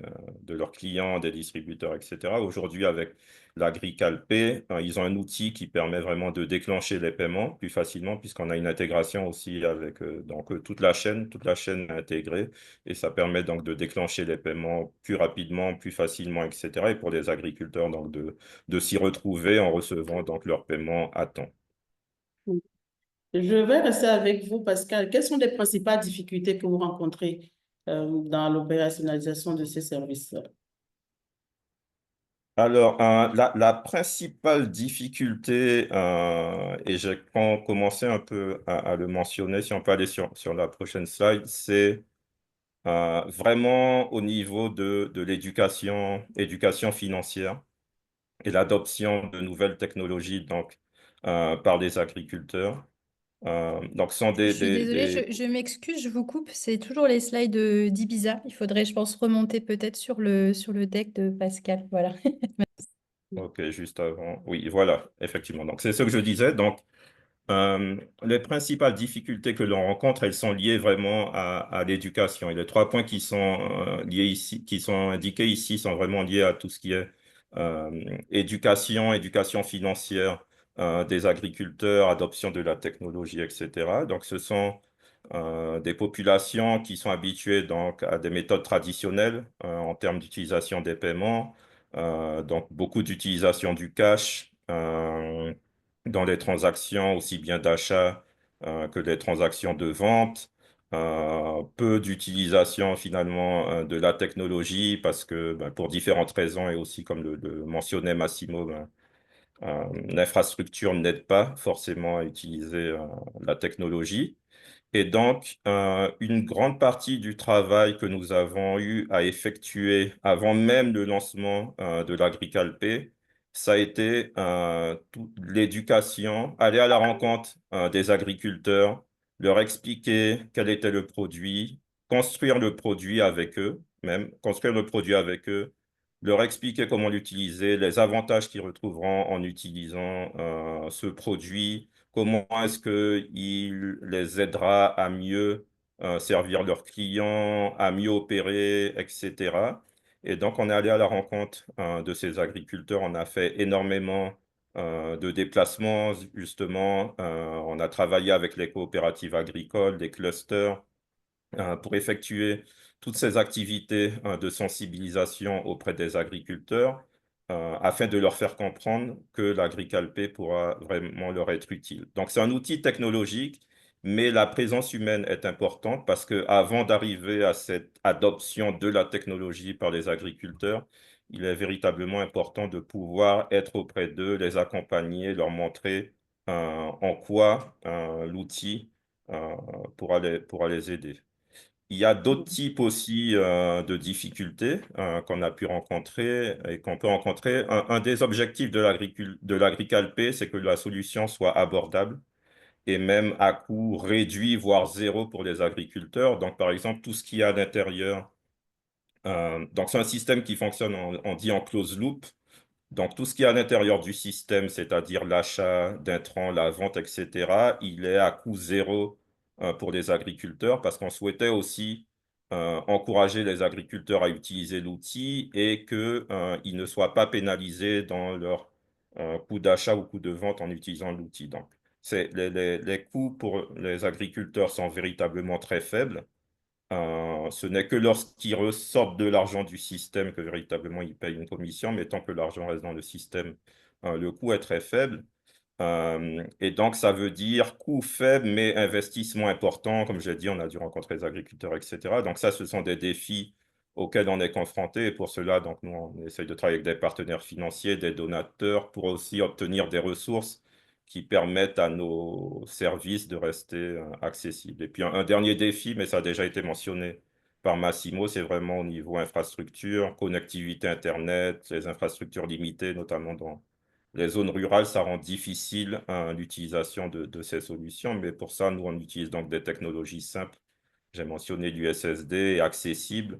leurs clients, des distributeurs, etc. Aujourd'hui, avec l'Agrical-Pay, ils ont un outil qui permet vraiment de déclencher les paiements plus facilement, puisqu'on a une intégration aussi avec toute la chaîne est intégrée, et ça permet donc de déclencher les paiements plus rapidement, plus facilement, etc. Et pour les agriculteurs, donc de s'y retrouver en recevant donc leur paiement à temps. Je vais rester avec vous, Pascal. Quelles sont les principales difficultés que vous rencontrez dans l'opérationnalisation de ces services? Alors, la principale difficulté, et j'ai commencé un peu à le mentionner, si on peut aller sur la prochaine slide, c'est vraiment au niveau de éducation financière et l'adoption de nouvelles technologies donc, par les agriculteurs. Donc, ce sont Je suis désolée, je m'excuse, je vous coupe. C'est toujours les slides d'Ibiza. Il faudrait, je pense, remonter peut-être sur le deck de Pascal. Voilà. Ok, juste avant. Oui, voilà, effectivement. Donc, c'est ce que je disais. Donc, les principales difficultés que l'on rencontre, elles sont liées vraiment à l'éducation. Et les 3 points qui sont liés ici, qui sont indiqués ici, sont vraiment liés à tout ce qui est éducation financière des agriculteurs, adoption de la technologie, etc. Donc, ce sont des populations qui sont habituées donc à des méthodes traditionnelles en termes d'utilisation des paiements, donc beaucoup d'utilisation du cash. Dans les transactions aussi bien d'achat que les transactions de vente. Peu d'utilisation finalement de la technologie parce que pour différentes raisons et aussi comme le mentionnait Massimo, l'infrastructure n'aide pas forcément à utiliser la technologie. Et donc, une grande partie du travail que nous avons eu à effectuer avant même le lancement de l'Agrical-Pay, ça a été l'éducation, aller à la rencontre des agriculteurs, leur expliquer quel était le produit, construire le produit avec eux, même construire le produit avec eux, leur expliquer comment l'utiliser, les avantages qu'ils retrouveront en utilisant ce produit, comment est-ce qu'il les aidera à mieux servir leurs clients, à mieux opérer, etc. Et donc, on est allé à la rencontre de ces agriculteurs. On a fait énormément de déplacements, justement. On a travaillé avec les coopératives agricoles, des clusters, pour effectuer toutes ces activités de sensibilisation auprès des agriculteurs afin de leur faire comprendre que l'Agrical-Pay pourra vraiment leur être utile. Donc, c'est un outil technologique, mais la présence humaine est importante parce qu'avant d'arriver à cette adoption de la technologie par les agriculteurs, il est véritablement important de pouvoir être auprès d'eux, les accompagner, leur montrer en quoi l'outil pourra les aider. Il y a d'autres types aussi de difficultés qu'on a pu rencontrer et qu'on peut rencontrer. Un des objectifs de l'Agrical-Pay, c'est que la solution soit abordable et même à coût réduit, voire zéro pour les agriculteurs. Donc, par exemple, tout ce qu'il y a à l'intérieur. Donc, c'est un système qui fonctionne, on dit en close loop. Donc, tout ce qui est à l'intérieur du système, c'est-à-dire l'achat d'intrants, la vente, etc., il est à coût zéro pour les agriculteurs parce qu'on souhaitait aussi encourager les agriculteurs à utiliser l'outil et qu'ils ne soient pas pénalisés dans leur coût d'achat ou coût de vente en utilisant l'outil. Donc, les coûts pour les agriculteurs sont véritablement très faibles. Ce n'est que lorsqu'ils ressortent de l'argent du système que véritablement ils payent une commission, mais tant que l'argent reste dans le système, le coût est très faible. Et donc, ça veut dire coût faible, mais investissement important. Comme j'ai dit, on a dû rencontrer les agriculteurs, etc. Donc, ça, ce sont des défis auxquels on est confronté. Et pour cela, donc, nous, on essaye de travailler avec des partenaires financiers, des donateurs, pour aussi obtenir des ressources qui permettent à nos services de rester accessibles. Et puis, un dernier défi, mais ça a déjà été mentionné par Massimo, c'est vraiment au niveau infrastructure, connectivité Internet, les infrastructures limitées, notamment dans les zones rurales, ça rend difficile l'utilisation de ces solutions. Mais pour ça, nous, on utilise donc des technologies simples. J'ai mentionné du SSD accessible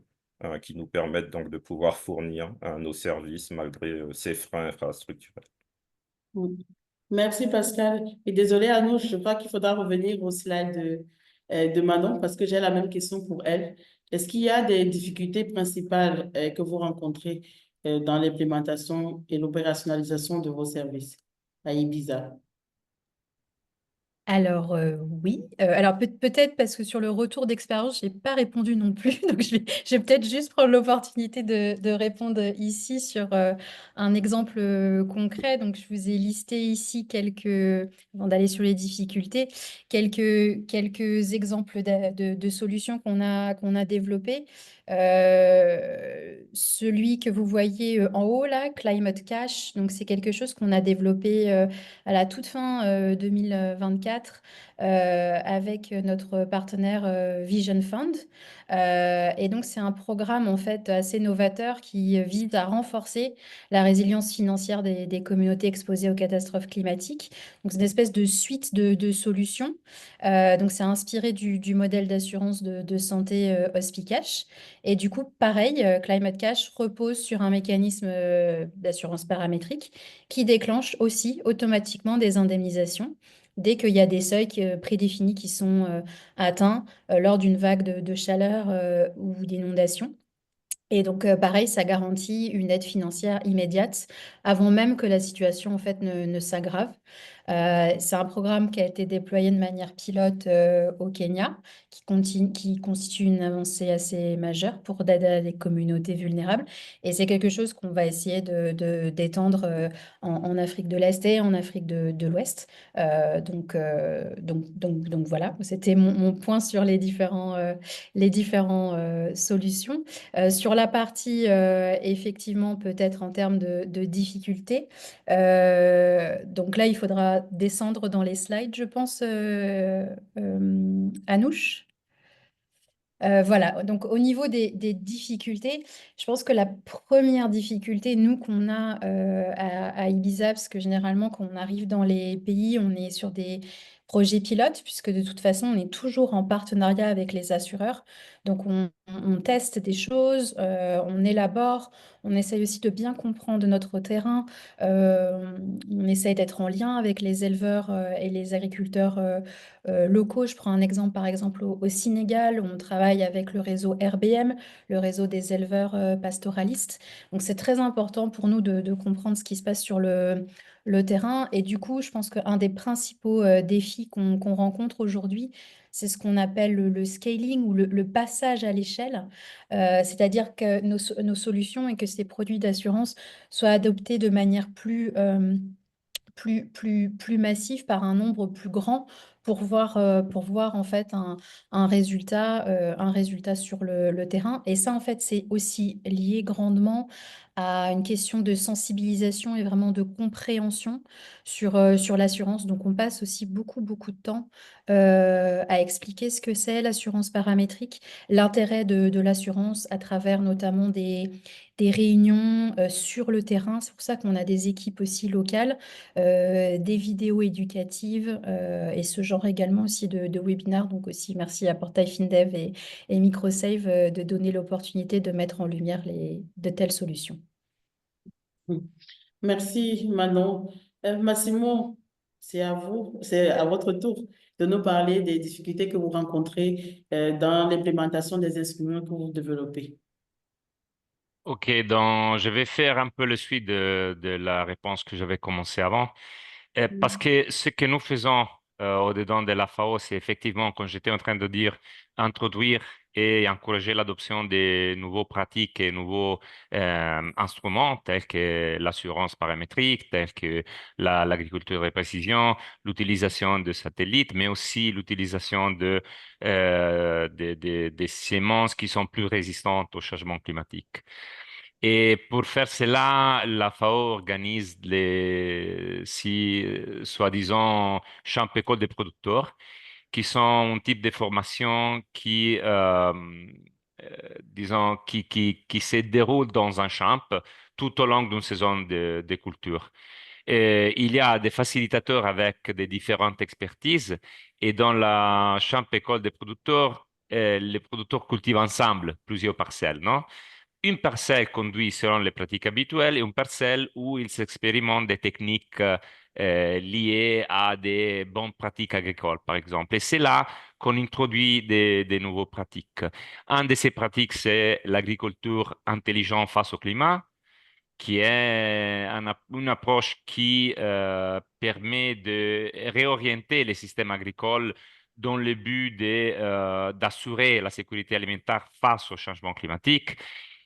qui nous permettent donc de pouvoir fournir nos services malgré ces freins infrastructurels. Mm. Merci Pascal. Et désolé Anouche, je crois qu'il faudra revenir au slide de Manon parce que j'ai la même question pour elle. Est-ce qu'il y a des difficultés principales que vous rencontrez dans l'implémentation et l'opérationnalisation de vos services à Ibiza? Alors oui, alors peut-être parce que sur le retour d'expérience, je n'ai pas répondu non plus, donc je vais peut-être juste prendre l'opportunité de répondre ici sur un exemple concret. Donc je vous ai listé ici avant d'aller sur les difficultés, quelques exemples de solutions qu'on a développées. Celui que vous voyez en haut là, Climate Cash, donc c'est quelque chose qu'on a développé à la toute fin 2024 avec notre partenaire Vision Fund. Et donc, c'est un programme en fait assez novateur qui vise à renforcer la résilience financière des communautés exposées aux catastrophes climatiques. Donc, c'est une espèce de suite de solutions. Donc, c'est inspiré du modèle d'assurance de santé Hospicash. Et du coup, pareil, Climate Cash repose sur un mécanisme d'assurance paramétrique qui déclenche aussi automatiquement des indemnisations dès qu'il y a des seuils prédéfinis qui sont atteints lors d'une vague de chaleur ou d'inondation. Et donc, pareil, ça garantit une aide financière immédiate avant même que la situation en fait ne s'aggrave. C'est un programme qui a été déployé de manière pilote au Kenya, qui constitue une avancée assez majeure pour aider à des communautés vulnérables. Et c'est quelque chose qu'on va essayer d'étendre en Afrique de l'Est et en Afrique de l'Ouest. Donc voilà, c'était mon point sur les différents solutions. Sur la partie, effectivement, peut-être en termes de difficultés, donc là, il faudra descendre dans les slides, je pense, Anouche. Voilà, donc au niveau des difficultés, je pense que la première difficulté, nous, qu'on a à Ibiza, parce que généralement, quand on arrive dans les pays, on est sur des projets pilotes, puisque de toute façon, on est toujours en partenariat avec les assureurs. Donc, on teste des choses, on élabore, on essaye aussi de bien comprendre notre terrain, on essaye d'être en lien avec les éleveurs et les agriculteurs locaux. Je prends un exemple, par exemple, au Sénégal, où on travaille avec le réseau RBM, le réseau des éleveurs pastoralistes. Donc, c'est très important pour nous de comprendre ce qui se passe sur le terrain. Et du coup, je pense qu'un des principaux défis qu'on rencontre aujourd'hui, c'est ce qu'on appelle le scaling ou le passage à l'échelle. C'est-à-dire que nos solutions et que ces produits d'assurance soient adoptés de manière plus massif par un nombre plus grand pour voir en fait un résultat sur le terrain. Et ça, en fait, c'est aussi lié grandement à une question de sensibilisation et vraiment de compréhension sur l'assurance. Donc, on passe aussi beaucoup de temps à expliquer ce que c'est l'assurance paramétrique, l'intérêt de l'assurance à travers notamment des réunions sur le terrain. C'est pour ça qu'on a des équipes aussi locales, des vidéos éducatives et ce genre également aussi de webinaires. Donc aussi merci à Portail FinDev et Microsave de donner l'opportunité de mettre en lumière de telles solutions. Mm. Merci Manon. Massimo, c'est à vous, c'est à votre tour de nous parler des difficultés que vous rencontrez dans l'implémentation des instruments que vous développez. Ok, donc je vais faire un peu le suite de la réponse que j'avais commencé avant. Parce que ce que nous faisons au-dedans de la FAO, c'est effectivement, comme j'étais en train de dire, introduire et encourager l'adoption des nouveaux pratiques et nouveaux instruments tels que l'assurance paramétrique, tels que l'agriculture de précision, l'utilisation de satellites, mais aussi l'utilisation des semences qui sont plus résistantes au changement climatique. Et pour faire cela, la FAO organise soi-disant champs écoles des producteurs, qui sont un type de formation qui disons, qui se déroule dans un champ tout au long d'une saison de culture. Il y a des facilitateurs avec des différentes expertises et dans la champ école des producteurs, les producteurs cultivent ensemble plusieurs parcelles, non? Une parcelle conduit selon les pratiques habituelles et une parcelle où ils expérimentent des techniques liées à des bonnes pratiques agricoles, par exemple. Et c'est là qu'on introduit des nouvelles pratiques. Un de ces pratiques, c'est l'agriculture intelligente face au climat, qui est une approche qui permet de réorienter les systèmes agricoles dans le but d'assurer la sécurité alimentaire face au changement climatique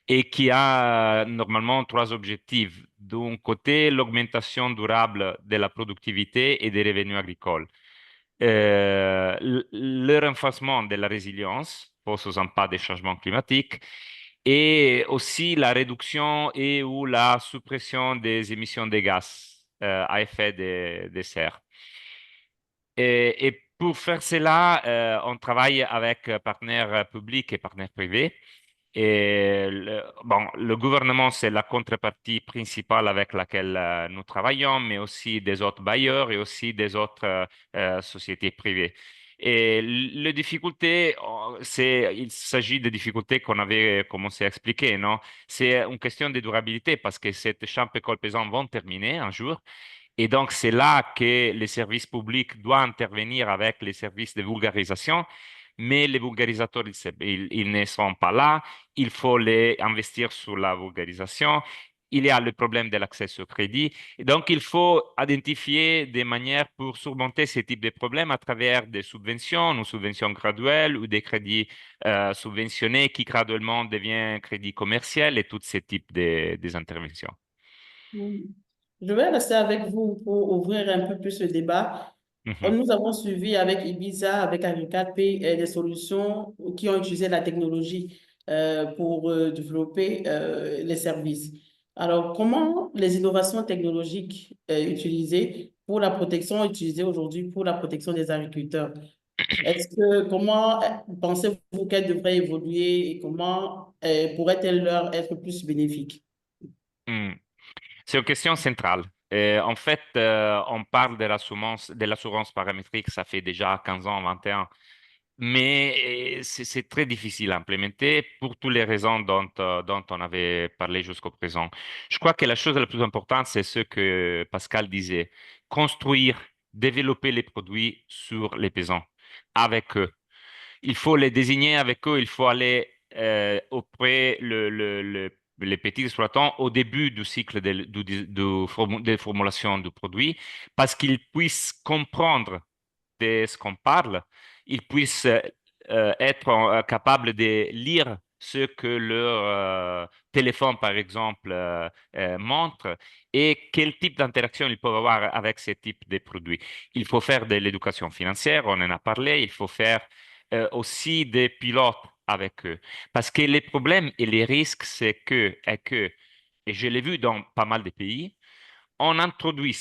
et qui a normalement trois objectifs. D'un côté, l'augmentation durable de la productivité et des revenus agricoles. Le renforcement de la résilience face aux impacts des changements climatiques et aussi la réduction et ou la suppression des émissions de gaz à effet de serre. Et pour faire cela, on travaille avec partenaires publics et partenaires privés. Et bon, le gouvernement, c'est la contrepartie principale avec laquelle nous travaillons, mais aussi des autres bailleurs et aussi des autres sociétés privées. Et les difficultés, il s'agit de difficultés qu'on avait commencé à expliquer, non? C'est une question de durabilité parce que ces champs écoles paysannes vont terminer un jour. Et donc, c'est là que les services publics doivent intervenir avec les services de vulgarisation. Mais les vulgarisateurs, ils ne sont pas là. Il faut les investir sur la vulgarisation. Il y a le problème de l'accès au crédit. Et donc, il faut identifier des manières pour surmonter ce type de problèmes à travers des subventions, ou subventions graduelles ou des crédits subventionnés qui graduellement deviennent crédits commerciaux et tous ces types des interventions. Mm. Je vais rester avec vous pour ouvrir un peu plus le débat. Mhm. Nous avons suivi avec Ibiza, avec Agricalpay, des solutions qui ont utilisé la technologie pour développer les services. Alors, comment les innovations technologiques utilisées pour la protection, utilisées aujourd'hui pour la protection des agriculteurs? Comment pensez-vous qu'elles devraient évoluer et comment pourraient-elles leur être plus bénéfiques? Mm. C'est une question centrale. En fait, on parle de l'assurance paramétrique, ça fait déjà 15 ans, 21, mais c'est très difficile à implémenter pour toutes les raisons dont on avait parlé jusqu'au présent. Je crois que la chose la plus importante, c'est ce que Pascal disait, construire, développer les produits sur les paysans, avec eux. Il faut les désigner avec eux, il faut aller auprès les petits exploitants au début du cycle de formulation du produit, parce qu'ils puissent comprendre de ce qu'on parle, ils puissent être capables de lire ce que leur téléphone, par exemple, montre et quel type d'interaction ils peuvent avoir avec ce type de produits. Il faut faire de l'éducation financière, on en a parlé, il faut faire aussi des pilotes avec eux. Parce que les problèmes et les risques, et je l'ai vu dans pas mal de pays, on introduit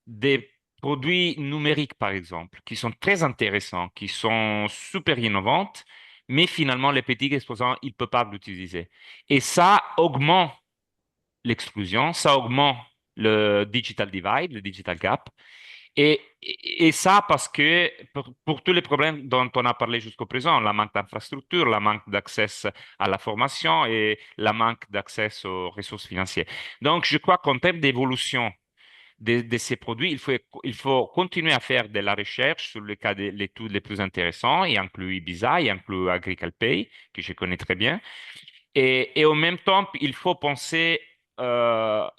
des produits numériques, par exemple, qui sont très intéressants, qui sont super innovants, mais finalement, les petits exposants, ils ne peuvent pas l'utiliser. Et ça augmente l'exclusion, ça augmente le digital divide, le digital gap. Et ça parce que pour tous les problèmes dont on a parlé jusqu'au présent, la manque d'infrastructure, la manque d'accès à la formation et la manque d'accès aux ressources financières. Donc, je crois qu'en termes d'évolution de ces produits, il faut continuer à faire de la recherche sur les cas d'études les plus intéressants, y inclut Ibiza, y inclut Agricalpay, que je connais très bien. Et en même temps, il faut penser à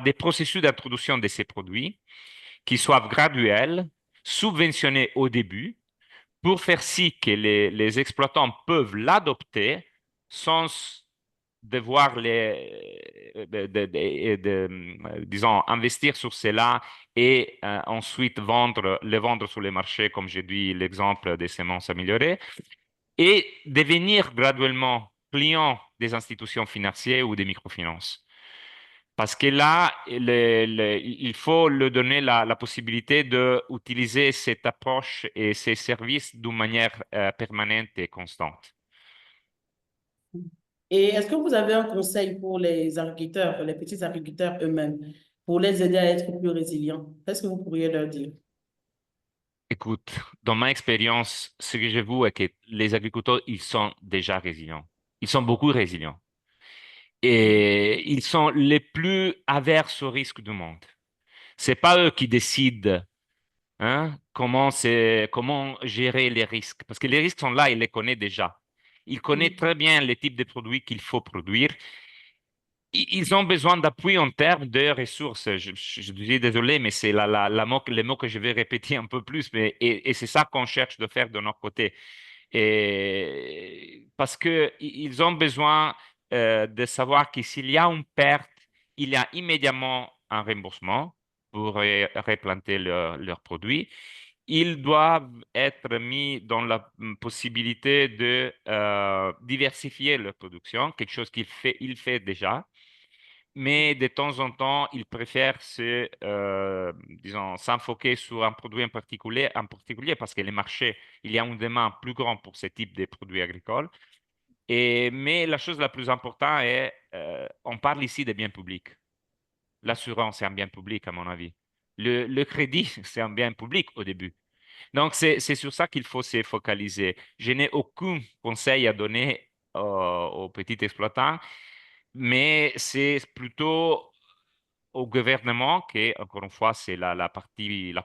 des processus d'introduction de ces produits qui soient graduels, subventionnés au début, pour faire si que les exploitants peuvent l'adopter sans devoir disons, investir sur cela et ensuite les vendre sur les marchés, comme j'ai dit l'exemple des semences améliorées, et devenir graduellement client des institutions financières ou des microfinances. Parce que là, il faut leur donner la possibilité d'utiliser cette approche et ces services d'une manière permanente et constante. Et est-ce que vous avez un conseil pour les agriculteurs, les petits agriculteurs eux-mêmes, pour les aider à être plus résilients? Qu'est-ce que vous pourriez leur dire? Écoute, dans ma expérience, ce que je vois est que les agriculteurs, ils sont déjà résilients. Ils sont beaucoup résilients. Et ils sont les plus averses au risque du monde. C'est pas eux qui décident, hein, comment gérer les risques. Parce que les risques sont là, ils les connaissent déjà. Ils connaissent très bien les types de produits qu'il faut produire. Ils ont besoin d'appui en termes de ressources. Je dis désolé, mais c'est les mots que je vais répéter un peu plus, et c'est ça qu'on cherche de faire de notre côté. Et parce que ils ont besoin de savoir que s'il y a une perte, il y a immédiatement un remboursement pour replanter leurs produits. Ils doivent être mis dans la possibilité de diversifier leur production, quelque chose il fait déjà. Mais de temps en temps, ils préfèrent disons, s'enfoquer sur un produit en particulier parce que les marchés, il y a une demande plus grande pour ce type de produits agricoles. Mais la chose la plus importante est, on parle ici des biens publics. L'assurance, c'est un bien public, à mon avis. Le crédit, c'est un bien public au début. Donc, c'est sur ça qu'il faut se focaliser. Je n'ai aucun conseil à donner aux petits exploitants, mais c'est plutôt au gouvernement, qui, encore une fois, c'est la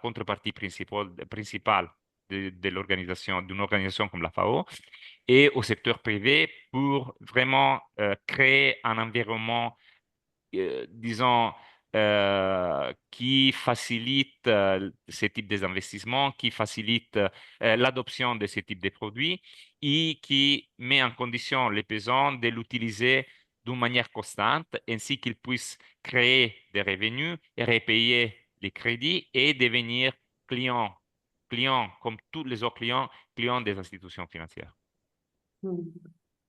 contrepartie principale de l'organisation, d'une organisation comme la FAO, et au secteur privé pour vraiment créer un environnement, disons, qui facilite ce type d'investissement, qui facilite l'adoption de ce type de produits et qui met en condition les paysans de l'utiliser d'une manière constante, ainsi qu'ils puissent créer des revenus et repayer les crédits et devenir clients comme tous les autres clients des institutions financières. Hmm.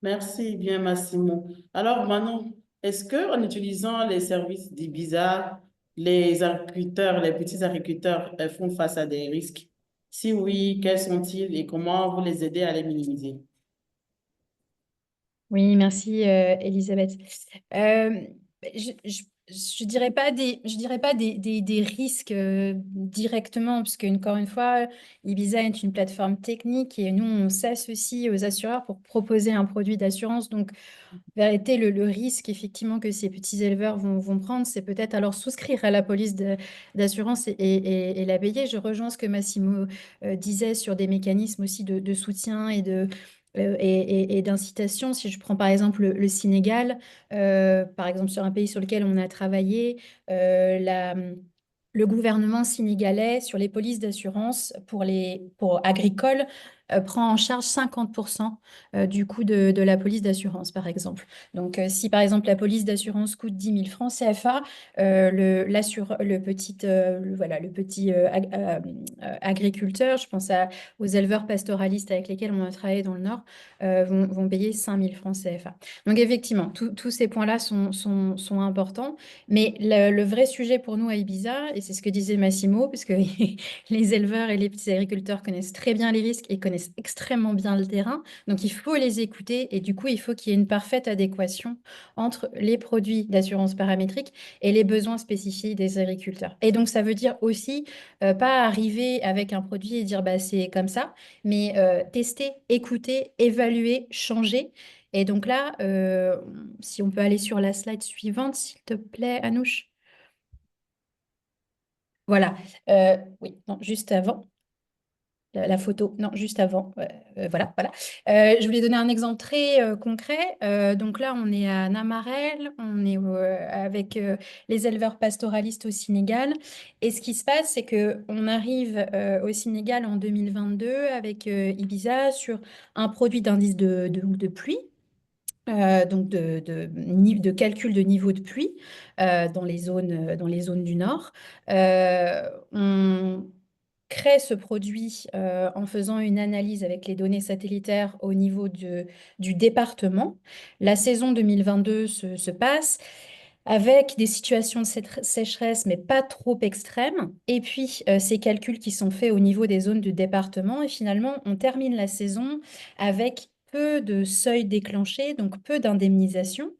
Merci bien, Massimo. Alors, Manon, est-ce que en utilisant les services d'Ibiza, les agriculteurs, les petits agriculteurs font face à des risques? Si oui, quels sont-ils et comment vous les aidez à les minimiser? Oui, merci Elisabeth. Euh, je dirais pas des risques directement, parce qu'encore une fois, Ibiza est une plateforme technique et nous, on s'associe aux assureurs pour proposer un produit d'assurance. Donc, en vérité, le risque effectivement que ces petits éleveurs vont prendre, c'est peut-être alors souscrire à la police d'assurance et la payer. Je rejoins ce que Massimo disait sur des mécanismes aussi de soutien et d'incitation. Si je prends par exemple le Sénégal, par exemple sur un pays sur lequel on a travaillé, le gouvernement sénégalais sur les polices d'assurance pour agricoles prend en charge 50% du coût de la police d'assurance, par exemple. Donc, si par exemple la police d'assurance coûte 10 000 francs CFA, le petit agriculteur, je pense aux éleveurs pastoralistes avec lesquels on a travaillé dans le Nord, vont payer 5 000 francs CFA. Donc, effectivement, tous ces points-là sont importants. Mais le vrai sujet pour nous à Ibiza, et c'est ce que disait Massimo, parce que les éleveurs et les petits agriculteurs connaissent très bien les risques et connaissent extrêmement bien le terrain. Donc, il faut les écouter et du coup, il faut qu'il y ait une parfaite adéquation entre les produits d'assurance paramétrique et les besoins spécifiques des agriculteurs. Et donc, ça veut dire aussi pas arriver avec un produit et dire bah, c'est comme ça, mais tester, écouter, évaluer, changer. Et donc là, si on peut aller sur la slide suivante, s'il te plaît, Anouche. Voilà. Oui, non, juste avant. La photo, non, juste avant. Voilà, voilà. Je voulais donner un exemple très concret. Donc là, on est à Namarel, on est avec les éleveurs pastoralistes au Sénégal. Et ce qui se passe, c'est qu'on arrive au Sénégal en 2022 avec Ibiza sur un produit d'indice de pluie. Donc de calcul de niveau de pluie dans les zones du Nord. On crée ce produit en faisant une analyse avec les données satellitaires au niveau du département. La saison 2022 se passe avec des situations de sécheresse, mais pas trop extrêmes. Et puis, ces calculs qui sont faits au niveau des zones du département. Et finalement, on termine la saison avec peu de seuils déclenchés, donc peu d'indemnisation.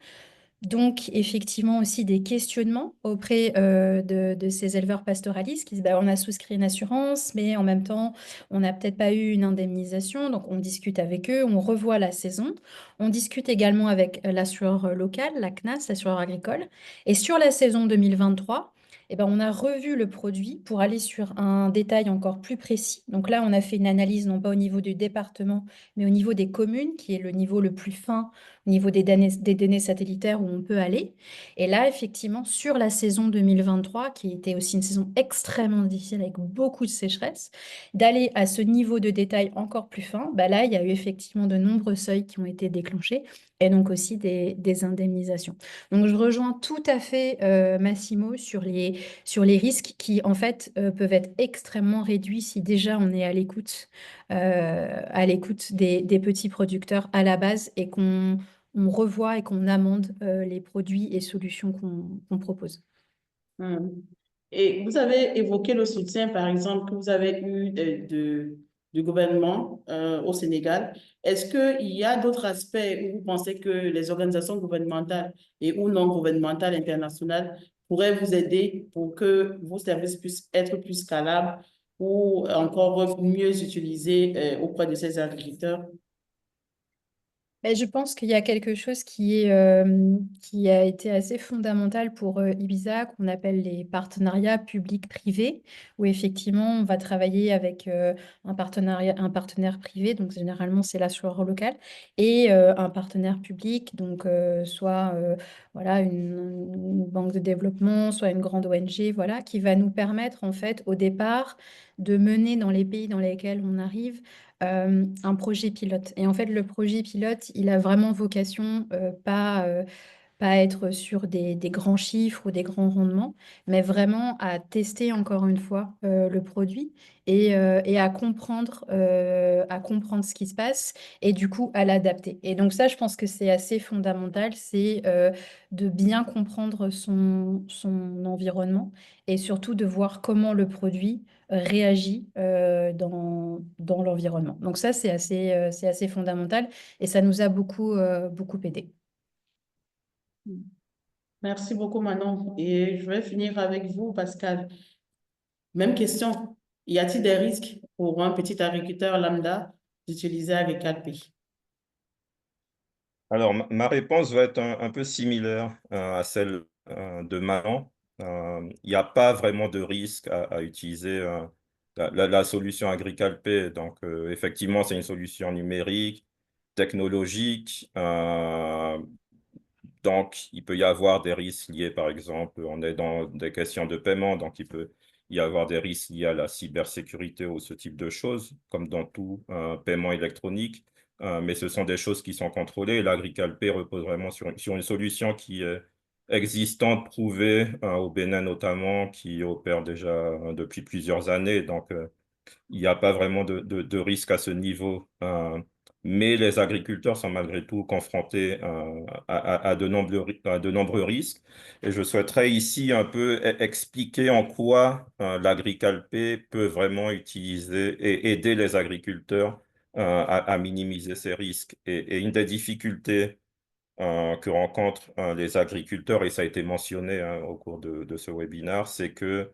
Donc, effectivement, aussi des questionnements auprès de ces éleveurs pastoralistes qui disent bah, on a souscrit une assurance, mais en même temps, on n'a peut-être pas eu une indemnisation. Donc, on discute avec eux, on revoit la saison. On discute également avec l'assureur local, la CNAS, l'assureur agricole. Et sur la saison 2023, eh ben, on a revu le produit pour aller sur un détail encore plus précis. Donc là, on a fait une analyse non pas au niveau du département, mais au niveau des communes, qui est le niveau le plus fin au niveau des données satellitaires où on peut aller. Et là, effectivement, sur la saison 2023, qui était aussi une saison extrêmement difficile avec beaucoup de sécheresse, d'aller à ce niveau de détail encore plus fin, bah là, il y a eu effectivement de nombreux seuils qui ont été déclenchés et donc aussi des indemnisations. Donc, je rejoins tout à fait Massimo sur les risques qui, en fait, peuvent être extrêmement réduits si déjà on est à l'écoute des petits producteurs à la base et qu'on revoit et qu'on amende les produits et solutions qu'on propose. Hmm. Et vous avez évoqué le soutien, par exemple, que vous avez eu du gouvernement au Sénégal. Est-ce qu'il y a d'autres aspects où vous pensez que les organisations gouvernementales et ou non gouvernementales internationales pourraient vous aider pour que vos services puissent être plus scalables ou encore mieux utilisés auprès de ces agriculteurs? Mais je pense qu'il y a quelque chose qui a été assez fondamental pour Ibiza, qu'on appelle les partenariats publics-privés, où effectivement, on va travailler avec un partenaire privé, donc généralement, c'est l'assureur local, et un partenaire public, donc soit voilà, une banque de développement, soit une grande ONG, voilà, qui va nous permettre, en fait, au départ, de mener dans les pays dans lesquels on arrive un projet pilote. Et en fait, le projet pilote, il a vraiment vocation pas être sur des grands chiffres ou des grands rendements, mais vraiment à tester encore une fois le produit et à comprendre ce qui se passe et du coup à l'adapter. Et donc ça, je pense que c'est assez fondamental, c'est de bien comprendre son environnement et surtout de voir comment le produit réagit dans l'environnement. Donc ça, c'est assez fondamental et ça nous a beaucoup aidé. Merci beaucoup, Manon. Et je vais finir avec vous, Pascal. Même question. Y a-t-il des risques pour un petit agriculteur lambda d'utiliser Agricalpé? Alors, ma réponse va être un peu similaire à celle de Manon. Il n'y a pas vraiment de risque à utiliser la solution Agricalpé. Donc, effectivement, c'est une solution numérique, technologique. Donc, il peut y avoir des risques liés, par exemple, on est dans des questions de paiement, donc il peut y avoir des risques liés à la cybersécurité ou ce type de choses, comme dans tout paiement électronique. Mais ce sont des choses qui sont contrôlées. L'Agricalpé repose vraiment sur une solution qui est existante, prouvée, au Bénin notamment, qui opère déjà depuis plusieurs années. Donc, il n'y a pas vraiment de risque à ce niveau. Mais les agriculteurs sont malgré tout confrontés à de nombreux risques. Et je souhaiterais ici un peu expliquer en quoi l'Agricalpé peut vraiment utiliser et aider les agriculteurs à minimiser ces risques. Et une des difficultés que rencontrent les agriculteurs, et ça a été mentionné au cours de ce webinaire, c'est que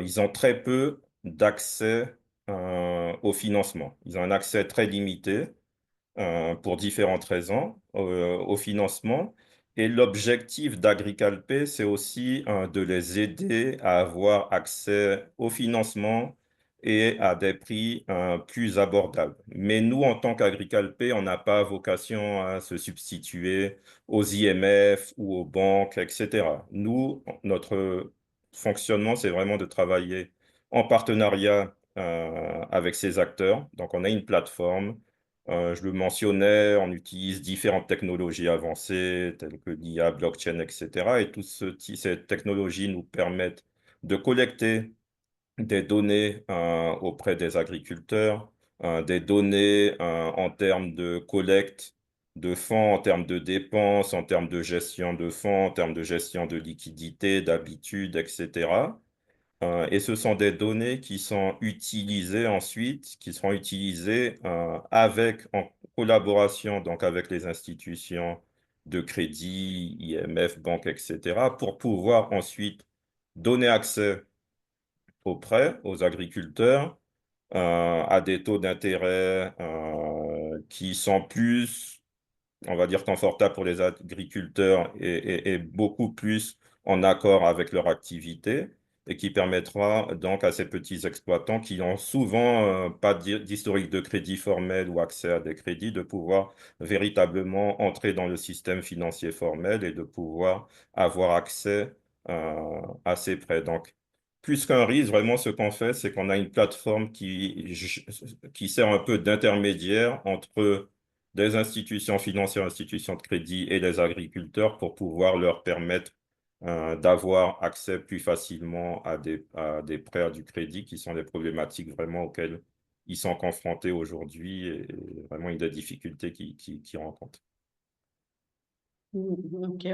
ils ont très peu d'accès au financement. Ils ont un accès très limité pour différentes raisons au financement. Et l'objectif d'Agricalpé, c'est aussi de les aider à avoir accès au financement et à des prix plus abordables. Mais nous, en tant qu'Agricalpé, on n'a pas vocation à se substituer aux IMF ou aux banques, etc. Nous, notre fonctionnement, c'est vraiment de travailler en partenariat avec ces acteurs. Donc, on a une plateforme. Je le mentionnais, on utilise différentes technologies avancées telles que l'IA, blockchain, etc. Et ces technologies nous permettent de collecter des données auprès des agriculteurs, des données en termes de collecte de fonds, en termes de dépenses, en termes de gestion de fonds, en termes de gestion de liquidité, d'habitude, etc. Et ce sont des données qui sont utilisées ensuite, qui seront utilisées collaboration donc, avec les institutions de crédit, IMF, banques, etc., pour pouvoir ensuite donner accès aux prêts aux agriculteurs à des taux d'intérêt qui sont plus, on va dire, confortables pour les agriculteurs et beaucoup plus en accord avec leur activité et qui permettra donc à ces petits exploitants qui ont souvent pas d'historique de crédit formel ou accès à des crédits de pouvoir véritablement entrer dans le système financier formel et de pouvoir avoir accès à ces prêts. Donc, plus qu'un risque, vraiment, ce qu'on fait, c'est qu'on a une plateforme qui sert un peu d'intermédiaire entre des institutions financières, institutions de crédit et les agriculteurs pour pouvoir leur permettre d'avoir accès plus facilement à des prêts, à du crédit, qui sont des problématiques vraiment auxquelles ils sont confrontés aujourd'hui et vraiment une des difficultés qu'ils rencontrent. OK.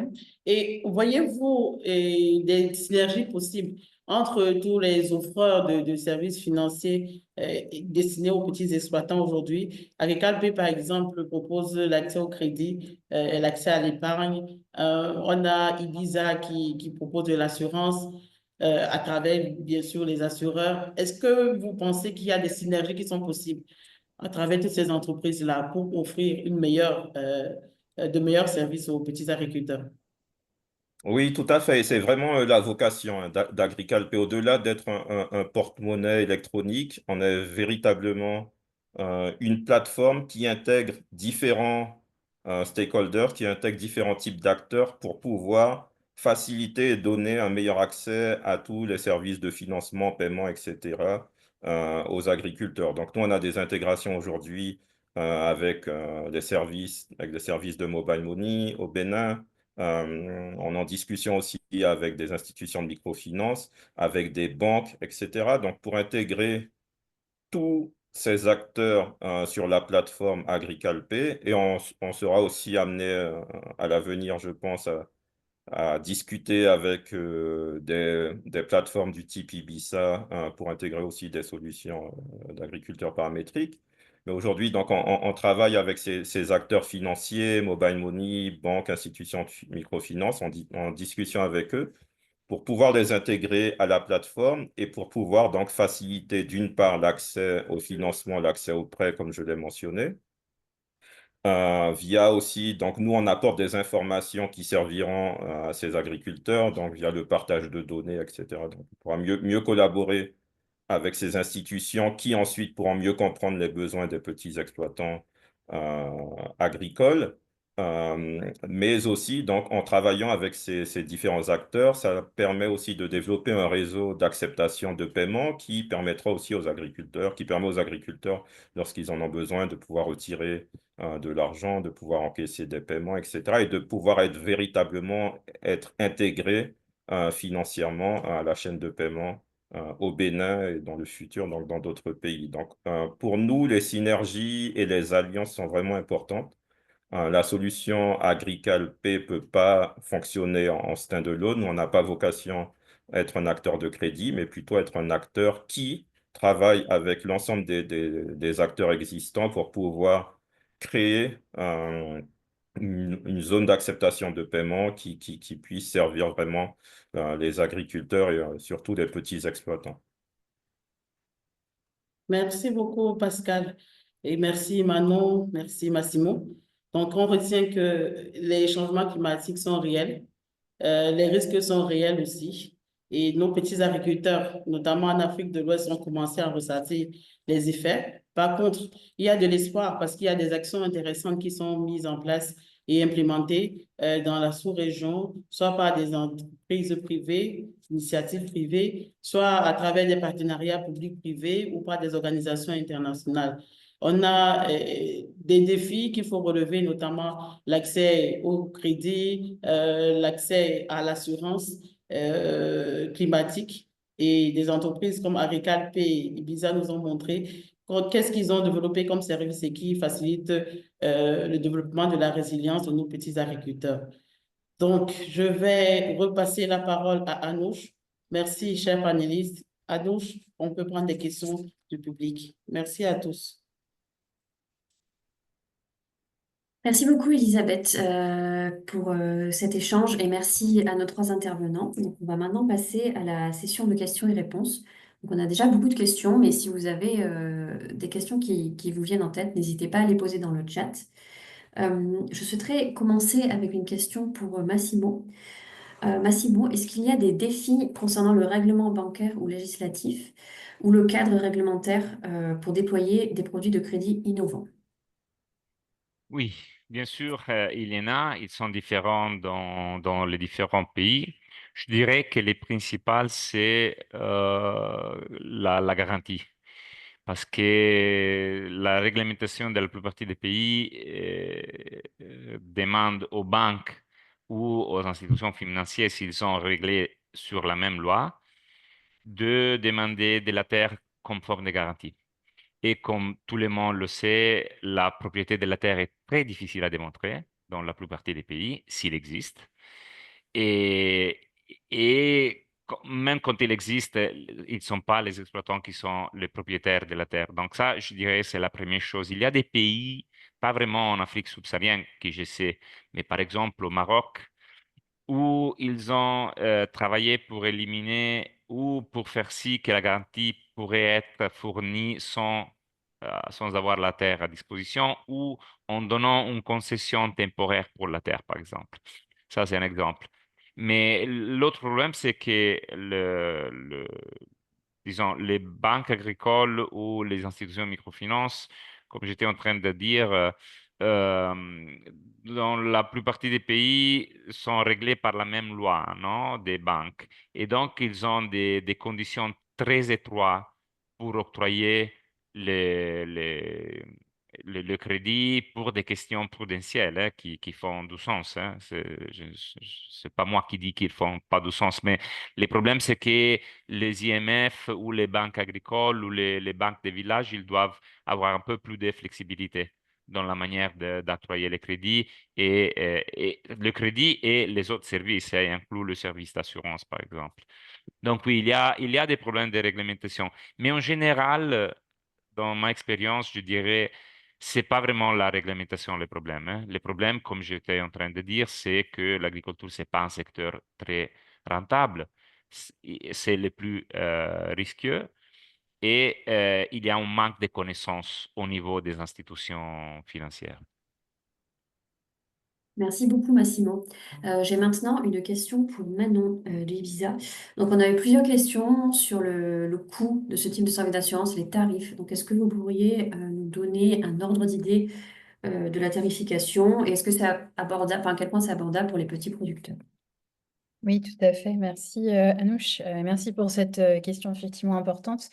Et voyez-vous des synergies possibles entre tous les offreurs de services financiers destinés aux petits exploitants aujourd'hui? Agricalpay, par exemple, propose l'accès au crédit, l'accès à l'épargne. On a Ibiza qui propose de l'assurance à travers, bien sûr, les assureurs. Est-ce que vous pensez qu'il y a des synergies qui sont possibles à travers toutes ces entreprises-là pour offrir de meilleurs services aux petits agriculteurs? Oui, tout à fait. Et c'est vraiment la vocation d'Agriculpay. Au-delà d'être un porte-monnaie électronique, on est véritablement une plateforme qui intègre différents stakeholders, qui intègre différents types d'acteurs pour pouvoir faciliter et donner un meilleur accès à tous les services de financement, paiement, etc., aux agriculteurs. Donc, nous, on a des intégrations aujourd'hui avec des services de mobile money au Bénin. On est en discussion aussi avec des institutions de microfinance, avec des banques, etc. Donc, pour intégrer tous ces acteurs sur la plateforme Agricalpay, et on sera aussi amené à l'avenir, je pense, à discuter avec des plateformes du type Ibiza pour intégrer aussi des solutions d'agriculture paramétrique. Mais aujourd'hui, donc, on travaille avec ces acteurs financiers, mobile money, banques, institutions de microfinance, en discussion avec eux pour pouvoir les intégrer à la plateforme et pour pouvoir donc faciliter d'une part l'accès au financement, l'accès aux prêts, comme je l'ai mentionné, via aussi, donc nous, on apporte des informations qui serviront à ces agriculteurs, donc via le partage de données, etc. Donc, on pourra mieux collaborer avec ces institutions qui ensuite pourront mieux comprendre les besoins des petits exploitants euh, agricoles. Mais aussi, donc, en travaillant avec ces différents acteurs, ça permet aussi de développer un réseau d'acceptation de paiement qui permettra aussi aux agriculteurs, qui permet aux agriculteurs, lorsqu'ils en ont besoin, de pouvoir retirer de l'argent, de pouvoir encaisser des paiements, etc., et de pouvoir être véritablement être intégrés financièrement à la chaîne de paiement au Bénin et dans le futur, donc dans d'autres pays. Donc, pour nous, les synergies et les alliances sont vraiment importantes. La solution Agricalpay ne peut pas fonctionner en stand-alone. On n'a pas vocation à être un acteur de crédit, mais plutôt être un acteur qui travaille avec l'ensemble des acteurs existants pour pouvoir créer une zone d'acceptation de paiement qui puisse servir vraiment les agriculteurs et surtout les petits exploitants. Merci beaucoup, Pascal. Et merci, Manon. Merci, Massimo. Donc, on retient que les changements climatiques sont réels. Les risques sont réels aussi. Et nos petits agriculteurs, notamment en Afrique de l'Ouest, ont commencé à ressentir les effets. Par contre, il y a de l'espoir parce qu'il y a des actions intéressantes qui sont mises en place et implémentées dans la sous-région, soit par des entreprises privées, initiatives privées, soit à travers des partenariats publics-privés ou par des organisations internationales. On a des défis qu'il faut relever, notamment l'accès au crédit, l'accès à l'assurance climatique. Et des entreprises comme Agricalpay et Ibiza nous ont montré qu'est-ce qu'ils ont développé comme service et qui facilite le développement de la résilience de nos petits agriculteurs. Donc, je vais repasser la parole à Anouche. Merci, chers panélistes. Anouche, on peut prendre des questions du public. Merci à tous. Merci beaucoup, Elisabeth, pour cet échange et merci à nos trois intervenants. Donc, on va maintenant passer à la session de questions et réponses. Donc, on a déjà beaucoup de questions, mais si vous avez des questions qui vous viennent en tête, n'hésitez pas à les poser dans le chat. Je souhaiterais commencer avec une question pour Massimo. Massimo, est-ce qu'il y a des défis concernant le règlement bancaire ou législatif ou le cadre réglementaire pour déployer des produits de crédit innovants? Oui, bien sûr, il y en a. Ils sont différents dans les différents pays. Je dirais que les principales, c'est la garantie. Parce que la réglementation de la plupart des pays demande aux banques ou aux institutions financières, s'ils sont réglés sur la même loi, de demander de la terre comme forme de garantie. Et comme tout le monde le sait, la propriété de la terre est très difficile à démontrer dans la plupart des pays, s'il existe. Et, même quand il existe, ils ne sont pas les exploitants qui sont les propriétaires de la terre. Donc ça, je dirais, c'est la première chose. Il y a des pays, pas vraiment en Afrique subsaharienne, que je sais, mais par exemple au Maroc, où ils ont travaillé pour éliminer ou pour faire si que la garantie pourrait être fournie sans avoir la terre à disposition ou en donnant une concession temporaire pour la terre, par exemple. Ça, c'est un exemple. Mais l'autre problème, c'est que disons, les banques agricoles ou les institutions de microfinance, comme j'étais en train de dire, euh, dans la plupart des pays, sont réglés par la même loi, non, des banques. Et donc, ils ont des conditions très étroites pour octroyer les, les, le crédit pour des questions prudentielles qui font du sens. Hein. C'est pas moi qui dis qu'ils font pas du sens, mais le problème, c'est que les IMF ou les banques agricoles ou les banques des villages, ils doivent avoir un peu plus de flexibilité dans la manière d'octroyer les crédits et le crédit et les autres services, inclut le service d'assurance, par exemple. Donc oui, il y a des problèmes de réglementation. Mais en général, dans ma expérience, je dirais, c'est pas vraiment la réglementation le problème. Hein. Le problème, comme j'étais en train de dire, c'est que l'agriculture, c'est pas un secteur très rentable. C'est le plus risqueux et il y a un manque de connaissances au niveau des institutions financières. Merci beaucoup, Massimo. J'ai maintenant une question pour Manon de Ibiza. Donc, on a eu plusieurs questions sur le coût de ce type de service d'assurance, les tarifs. Donc, est-ce que vous pourriez nous donner un ordre d'idée de la tarification et est-ce que c'est abordable, enfin, à quel point c'est abordable pour les petits producteurs? Oui, tout à fait. Merci, Anouche. Merci pour cette question effectivement importante.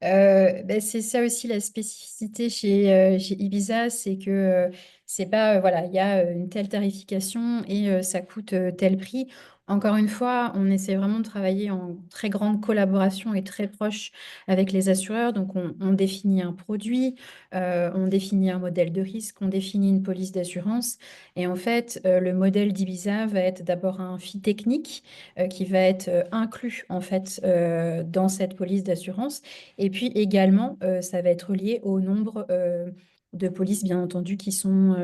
C'est ça aussi la spécificité chez Ibiza, c'est que c'est pas, voilà, il y a une telle tarification et ça coûte tel prix. Encore une fois, on essaie vraiment de travailler en très grande collaboration et très proche avec les assureurs. Donc, on définit un produit, on définit un modèle de risque, on définit une police d'assurance. Et en fait, le modèle d'Ibiza va être d'abord un fee technique qui va être inclus en fait dans cette police d'assurance. Et puis également, ça va être lié au nombre de polices, bien entendu, qui sont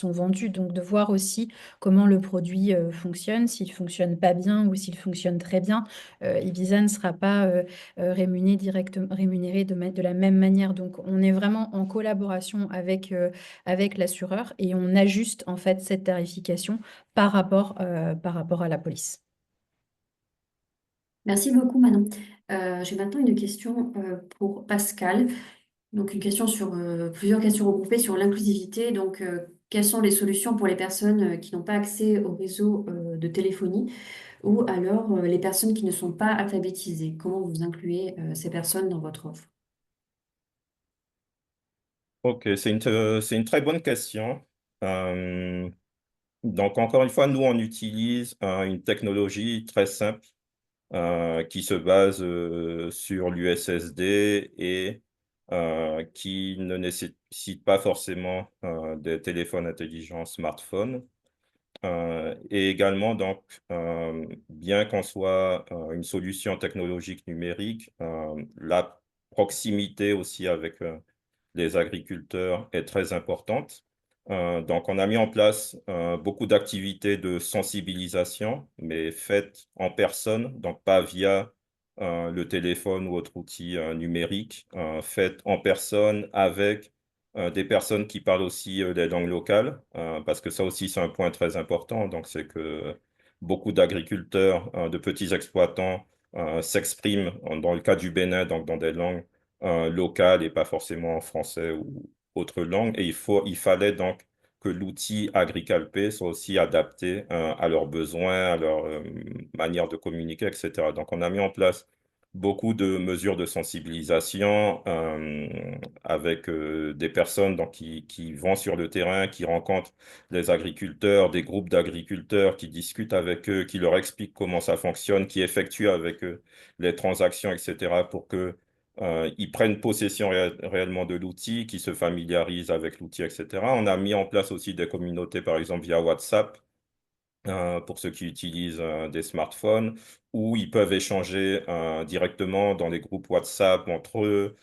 vendues. Donc, de voir aussi comment le produit fonctionne, s'il fonctionne pas bien ou s'il fonctionne très bien. Ibiza ne sera pas rémunéré de la même manière. Donc, on est vraiment en collaboration avec l'assureur et on ajuste en fait cette tarification par rapport à la police. Merci beaucoup, Manon. J'ai maintenant une question pour Pascal. Donc, une question sur plusieurs questions regroupées sur l'inclusivité. Donc, quelles sont les solutions pour les personnes qui n'ont pas accès au réseau de téléphonie ou alors les personnes qui ne sont pas alphabétisées? Comment vous incluez ces personnes dans votre offre? Ok, c'est une très bonne question. Euh, donc, encore une fois, nous, on utilise une technologie très simple qui se base sur l'USSD et qui ne nécessite pas forcément des téléphones intelligents smartphones. Et également, donc, bien qu'on soit une solution technologique numérique, la proximité aussi avec les agriculteurs est très importante. Donc, on a mis en place beaucoup d'activités de sensibilisation, mais faites en personne, donc pas via le téléphone ou autre outil numérique, faites en personne avec des personnes qui parlent aussi les langues locales, parce que ça aussi, c'est un point très important. Donc, c'est que beaucoup d'agriculteurs, de petits exploitants s'expriment, dans le cas du Bénin, donc dans des langues locales et pas forcément en français ou autre langue. Et il fallait donc que l'outil AgriCalpé soit aussi adapté à leurs besoins, à leur manière de communiquer, etc. Donc, on a mis en place beaucoup de mesures de sensibilisation avec des personnes donc, qui vont sur le terrain, qui rencontrent les agriculteurs, des groupes d'agriculteurs, qui discutent avec eux, qui leur expliquent comment ça fonctionne, qui effectuent avec eux les transactions, etc. pour que ils prennent possession réellement de l'outil, qu'ils se familiarisent avec l'outil, etc. On a mis en place aussi des communautés, par exemple, via WhatsApp, pour ceux qui utilisent des smartphones, où ils peuvent échanger directement dans les groupes WhatsApp entre eux,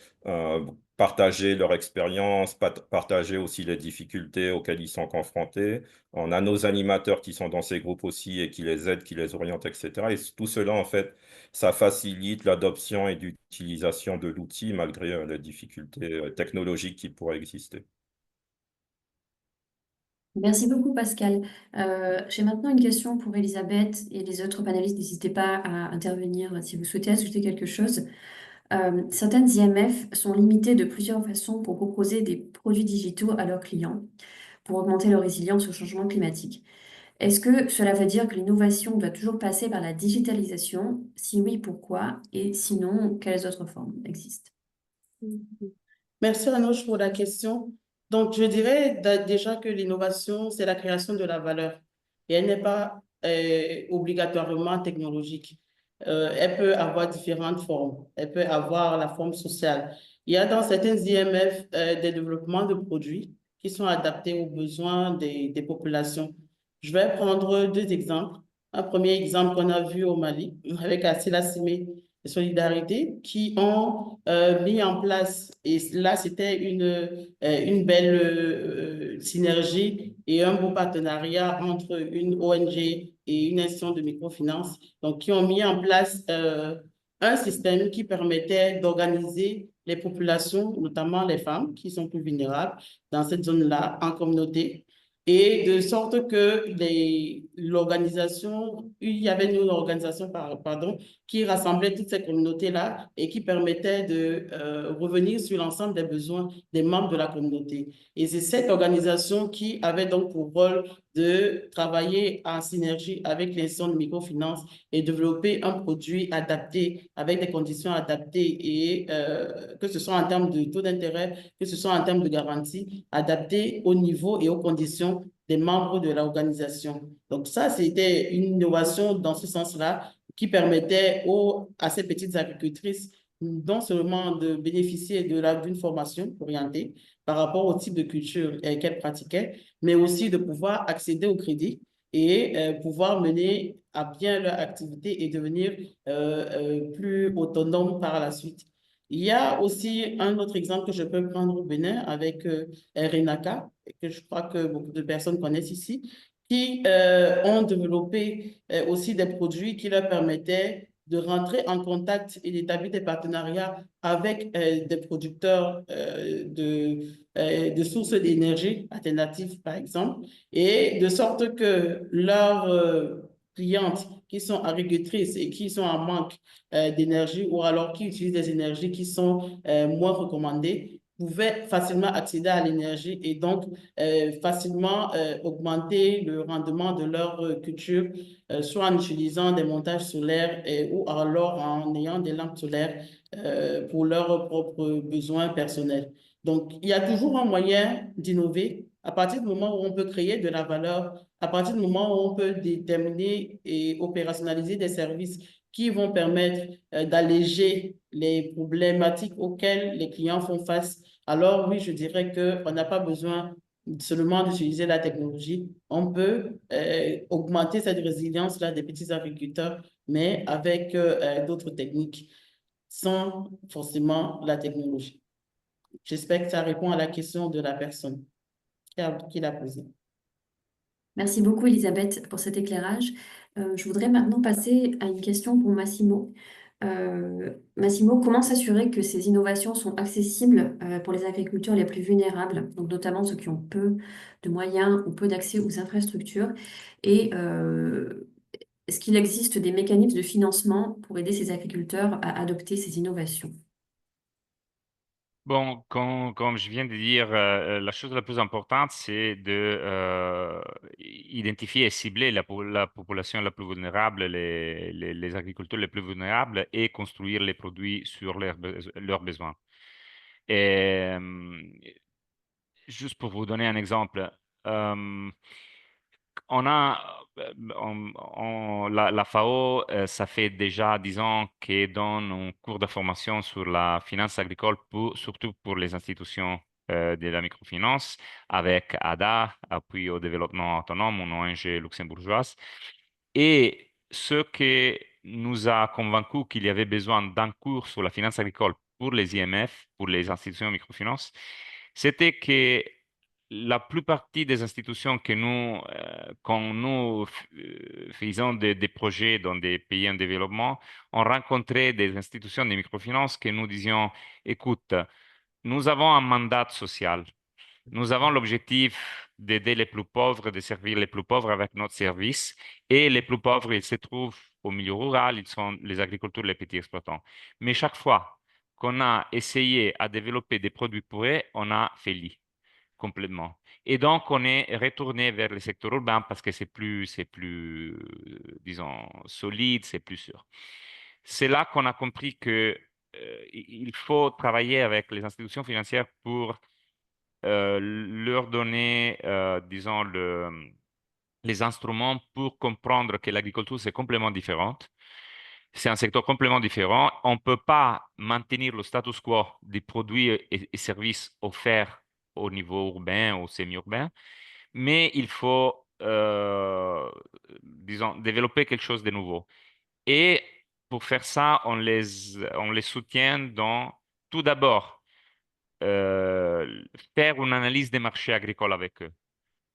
partager leur expérience, partager aussi les difficultés auxquelles ils sont confrontés. On a nos animateurs qui sont dans ces groupes aussi et qui les aident, qui les orientent, etc. Et tout cela, en fait, ça facilite l'adoption et l'utilisation de l'outil malgré les difficultés technologiques qui pourraient exister. Merci beaucoup, Pascal. J'ai maintenant une question pour Elisabeth et les autres panélistes. N'hésitez pas à intervenir si vous souhaitez ajouter quelque chose. Certaines IMF sont limitées de plusieurs façons pour proposer des produits digitaux à leurs clients pour augmenter leur résilience au changement climatique. Est-ce que cela veut dire que l'innovation doit toujours passer par la digitalisation? Si oui, pourquoi? Et sinon, quelles autres formes existent? Merci Anouche pour la question. Donc, je dirais déjà que l'innovation, c'est la création de la valeur et elle n'est pas obligatoirement technologique. Elle peut avoir différentes formes. Elle peut avoir la forme sociale. Il y a dans certaines IMF des développements de produits qui sont adaptés aux besoins des populations. Je vais prendre deux exemples. Un premier exemple qu'on a vu au Mali avec Assila Simé et Solidarité qui ont mis en place, et là c'était une belle synergie et un beau partenariat entre une ONG et une institution de microfinance, donc qui ont mis en place un système qui permettait d'organiser les populations, notamment les femmes qui sont plus vulnérables dans cette zone-là, en communauté, et de sorte que l'organisation, il y avait une organisation, pardon, qui rassemblait toutes ces communautés-là et qui permettait de revenir sur l'ensemble des besoins des membres de la communauté. Et c'est cette organisation qui avait donc pour rôle de travailler en synergie avec l'institution de microfinance et développer un produit adapté avec des conditions adaptées et que ce soit en termes de taux d'intérêt, que ce soit en termes de garantie, adapté au niveau et aux conditions des membres de l'organisation. Donc ça, c'était une innovation dans ce sens-là qui permettait à ces petites agricultrices non seulement de bénéficier d'une formation orientée par rapport au type de culture qu'elles pratiquaient, mais aussi de pouvoir accéder au crédit et pouvoir mener à bien leur activité et devenir plus autonome par la suite. Il y a aussi un autre exemple que je peux prendre au Bénin avec Renaka, que je crois que beaucoup de personnes connaissent ici, qui ont développé aussi des produits qui leur permettaient de rentrer en contact et d'établir des partenariats avec des producteurs de sources d'énergie alternatives, par exemple, et de sorte que leurs clientes qui sont agricultrices et qui sont en manque d'énergie ou alors qui utilisent des énergies qui sont moins recommandées pouvaient facilement accéder à l'énergie et donc facilement augmenter le rendement de leur culture, soit en utilisant des montages solaires ou alors en ayant des lampes solaires pour leurs propres besoins personnels. Donc, il y a toujours un moyen d'innover à partir du moment où on peut créer de la valeur, à partir du moment où on peut déterminer et opérationnaliser des services qui vont permettre d'alléger les problématiques auxquelles les clients font face. Alors oui, je dirais qu'on n'a pas besoin seulement d'utiliser la technologie. On peut augmenter cette résilience-là des petits agriculteurs, mais avec d'autres techniques, sans forcément la technologie. J'espère que ça répond à la question de la personne. qu'il a posées. Merci beaucoup, Elisabeth, pour cet éclairage. Je voudrais maintenant passer à une question pour Massimo. Massimo, comment s'assurer que ces innovations sont accessibles pour les agriculteurs les plus vulnérables, donc notamment ceux qui ont peu de moyens ou peu d'accès aux infrastructures? Et est-ce qu'il existe des mécanismes de financement pour aider ces agriculteurs à adopter ces innovations? Bon, comme je viens de dire, la chose la plus importante, c'est de identifier et cibler la population la plus vulnérable, les agriculteurs les plus vulnérables et construire les produits sur leurs besoins. Et, juste pour vous donner un exemple, on a, la FAO, ça fait déjà 10 ans qu'elle donne un cours de formation sur la finance agricole, surtout pour les institutions de la microfinance, avec ADA, Appui au développement autonome, une ONG luxembourgeoise. Et ce qui nous a convaincus qu'il y avait besoin d'un cours sur la finance agricole pour les IMF, pour les institutions de microfinance, c'était que la plupart des institutions que quand nous faisons des projets dans des pays en développement, on rencontrait des institutions de microfinance que nous disions, écoute, nous avons un mandat social. Nous avons l'objectif d'aider les plus pauvres, de servir les plus pauvres avec notre service. Et les plus pauvres, ils se trouvent au milieu rural, ils sont les agriculteurs, les petits exploitants. Mais chaque fois qu'on a essayé à développer des produits pour eux, on a failli complètement. Et donc, on est retourné vers le secteur urbain parce que c'est plus, disons, solide, c'est plus sûr. C'est là qu'on a compris que il faut travailler avec les institutions financières pour leur donner, disons, les instruments pour comprendre que l'agriculture, c'est complètement différente. C'est un secteur complètement différent. On ne peut pas maintenir le status quo des produits et services offerts au niveau urbain ou semi-urbain, mais il faut, disons, développer quelque chose de nouveau. Et pour faire ça, on les soutient dans, tout d'abord, faire une analyse des marchés agricoles avec eux.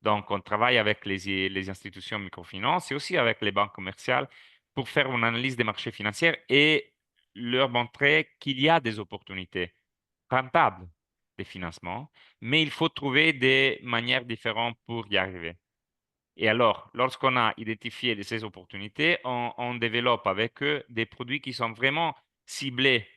Donc, on travaille avec les institutions microfinance et aussi avec les banques commerciales pour faire une analyse des marchés financiers et leur montrer qu'il y a des opportunités rentables de financement, mais il faut trouver des manières différentes pour y arriver. Et alors, lorsqu'on a identifié ces opportunités, on développe avec eux des produits qui sont vraiment ciblés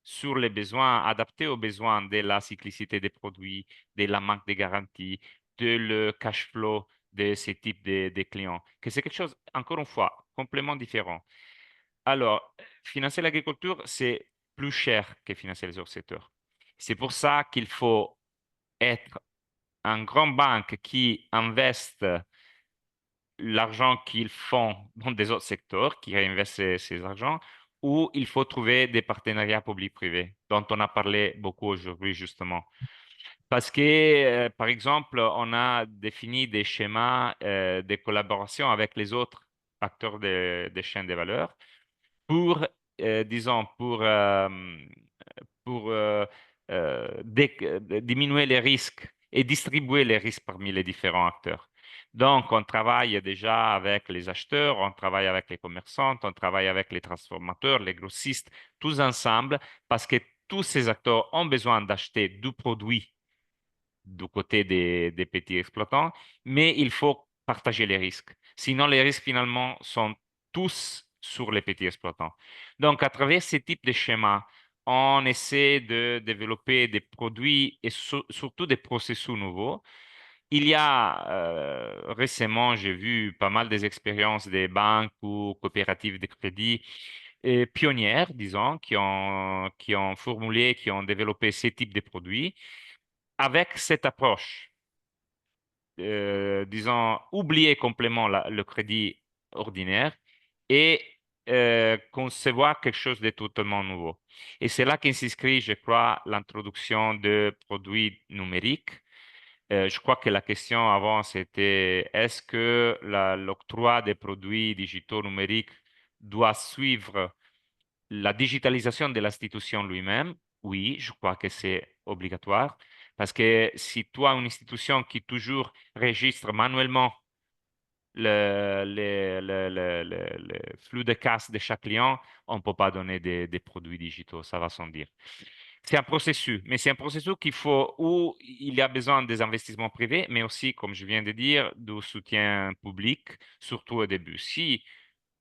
sur les besoins, adaptés aux besoins de la cyclicité des produits, de la manque de garantie, de le cash flow de ces types de clients, que c'est quelque chose, encore une fois, complètement différent. Alors, financer l'agriculture, c'est plus cher que financer les autres secteurs. C'est pour ça qu'il faut être un grand banque qui investe l'argent qu'ils font dans des autres secteurs, qui réinvestent ces argents, ou il faut trouver des partenariats publics-privés, dont on a parlé beaucoup aujourd'hui justement. Parce que, par exemple, on a défini des schémas de collaboration avec les autres acteurs des chaînes de valeur pour, disons, pour diminuer les risques et distribuer les risques parmi les différents acteurs. Donc, on travaille déjà avec les acheteurs, on travaille avec les commerçants, on travaille avec les transformateurs, les grossistes, tous ensemble, parce que tous ces acteurs ont besoin d'acheter du produit du côté des petits exploitants, mais il faut partager les risques. Sinon, les risques finalement sont tous sur les petits exploitants. Donc, à travers ce type de schéma, on essaie de développer des produits et surtout des processus nouveaux. Il y a récemment, j'ai vu pas mal des expériences des banques ou coopératives de crédit pionnières, disons, qui ont formulé, qui ont développé ces types de produits avec cette approche, disons, oublier complètement le crédit ordinaire et concevoir quelque chose de totalement nouveau. Et c'est là qu'inscrit, je crois, l'introduction de produits numériques. Je crois que la question avant, c'était est-ce que l'octroi des produits digitaux numériques doit suivre la digitalisation de l'institution lui-même? Oui, je crois que c'est obligatoire. Parce que si tu as une institution qui toujours registre manuellement le flux de casse de chaque client, on ne peut pas donner des produits digitaux, ça va sans dire. C'est un processus, mais c'est un processus où il y a besoin des investissements privés, mais aussi, comme je viens de dire, du soutien public, surtout au début. Si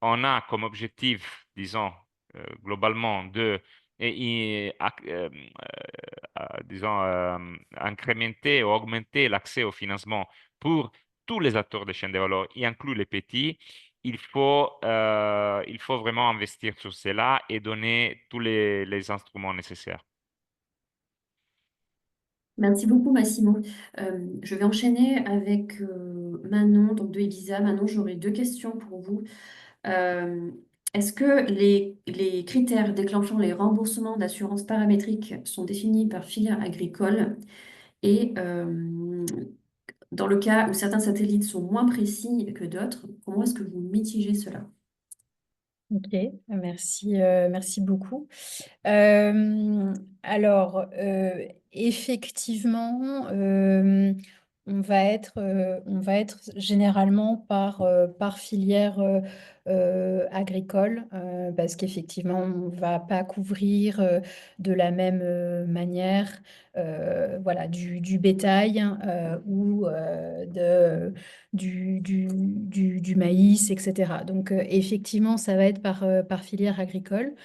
on a comme objectif, disons, globalement, de, et- et- ac- disons, incrémenter ou augmenter l'accès au financement pour tous les acteurs de chaîne de valeur, y inclut les petits, il faut vraiment investir sur cela et donner tous les instruments nécessaires. Merci beaucoup, Massimo. Je vais enchaîner avec Manon, donc de Ibiza. Manon, j'aurais deux questions pour vous. Euh, Est-ce que les critères déclenchant les remboursements d'assurance paramétrique sont définis par filière agricole? Et dans le cas où certains satellites sont moins précis que d'autres, comment est-ce que vous mitigez cela? Ok, merci beaucoup. Euh, alors, effectivement, on va être généralement par filière agricole, parce qu'effectivement, on ne va pas couvrir de la même manière voilà, du bétail ou du maïs, etc. Donc, effectivement, ça va être par filière agricole.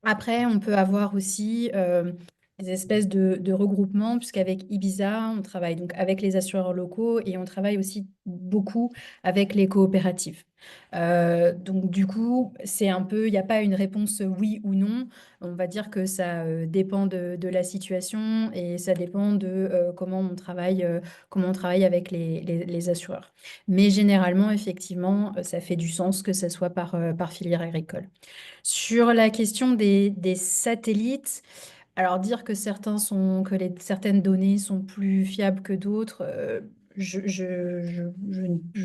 Après, on peut avoir aussi des espèces de regroupements, puisqu'avec Ibiza, on travaille donc avec les assureurs locaux et on travaille aussi beaucoup avec les coopératives. Donc du coup, c'est un peu, il n'y a pas une réponse oui ou non. On va dire que ça dépend de la situation et ça dépend de comment on travaille avec les assureurs. Mais généralement, effectivement, ça fait du sens que ça soit par filière agricole. Sur la question des satellites, alors dire que certaines données sont plus fiables que d'autres, je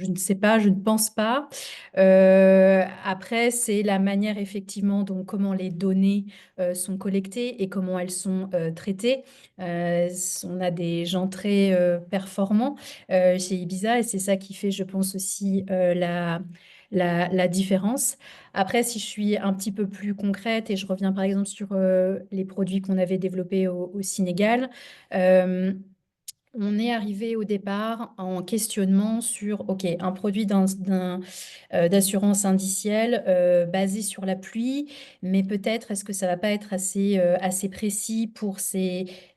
ne sais pas, je ne pense pas. Après, c'est la manière effectivement dont comment les données sont collectées et comment elles sont traitées. On a des gens très performants chez Ibiza et c'est ça qui fait, je pense aussi, la différence. Après, si je suis un petit peu plus concrète et je reviens par exemple sur les produits qu'on avait développés au Sénégal, euh, on est arrivé au départ en questionnement sur, OK, un produit d'assurance indicielle basée sur la pluie, mais peut-être est-ce que ça va pas être assez précis pour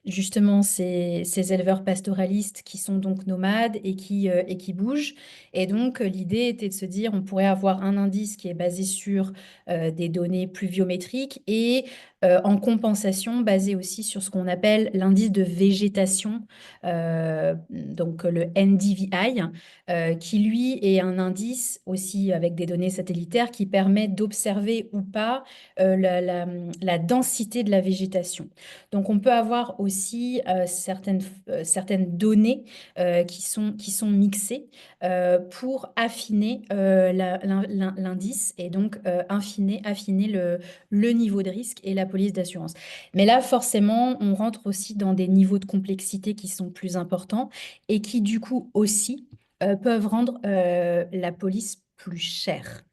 justement ces éleveurs pastoralistes qui sont donc nomades et qui bougent. Et donc l'idée était de se dire on pourrait avoir un indice qui est basé sur des données pluviométriques et en compensation basé aussi sur ce qu'on appelle l'indice de végétation, donc le NDVI, qui lui est un indice aussi avec des données satellitaires qui permet d'observer ou pas la densité de la végétation. Donc on peut avoir aussi certaines données qui sont mixées pour affiner l'indice et donc affiner le niveau de risque et la police d'assurance. Mais là, forcément, on rentre aussi dans des niveaux de complexité qui sont plus importants et qui, du coup, aussi peuvent rendre la police plus chère.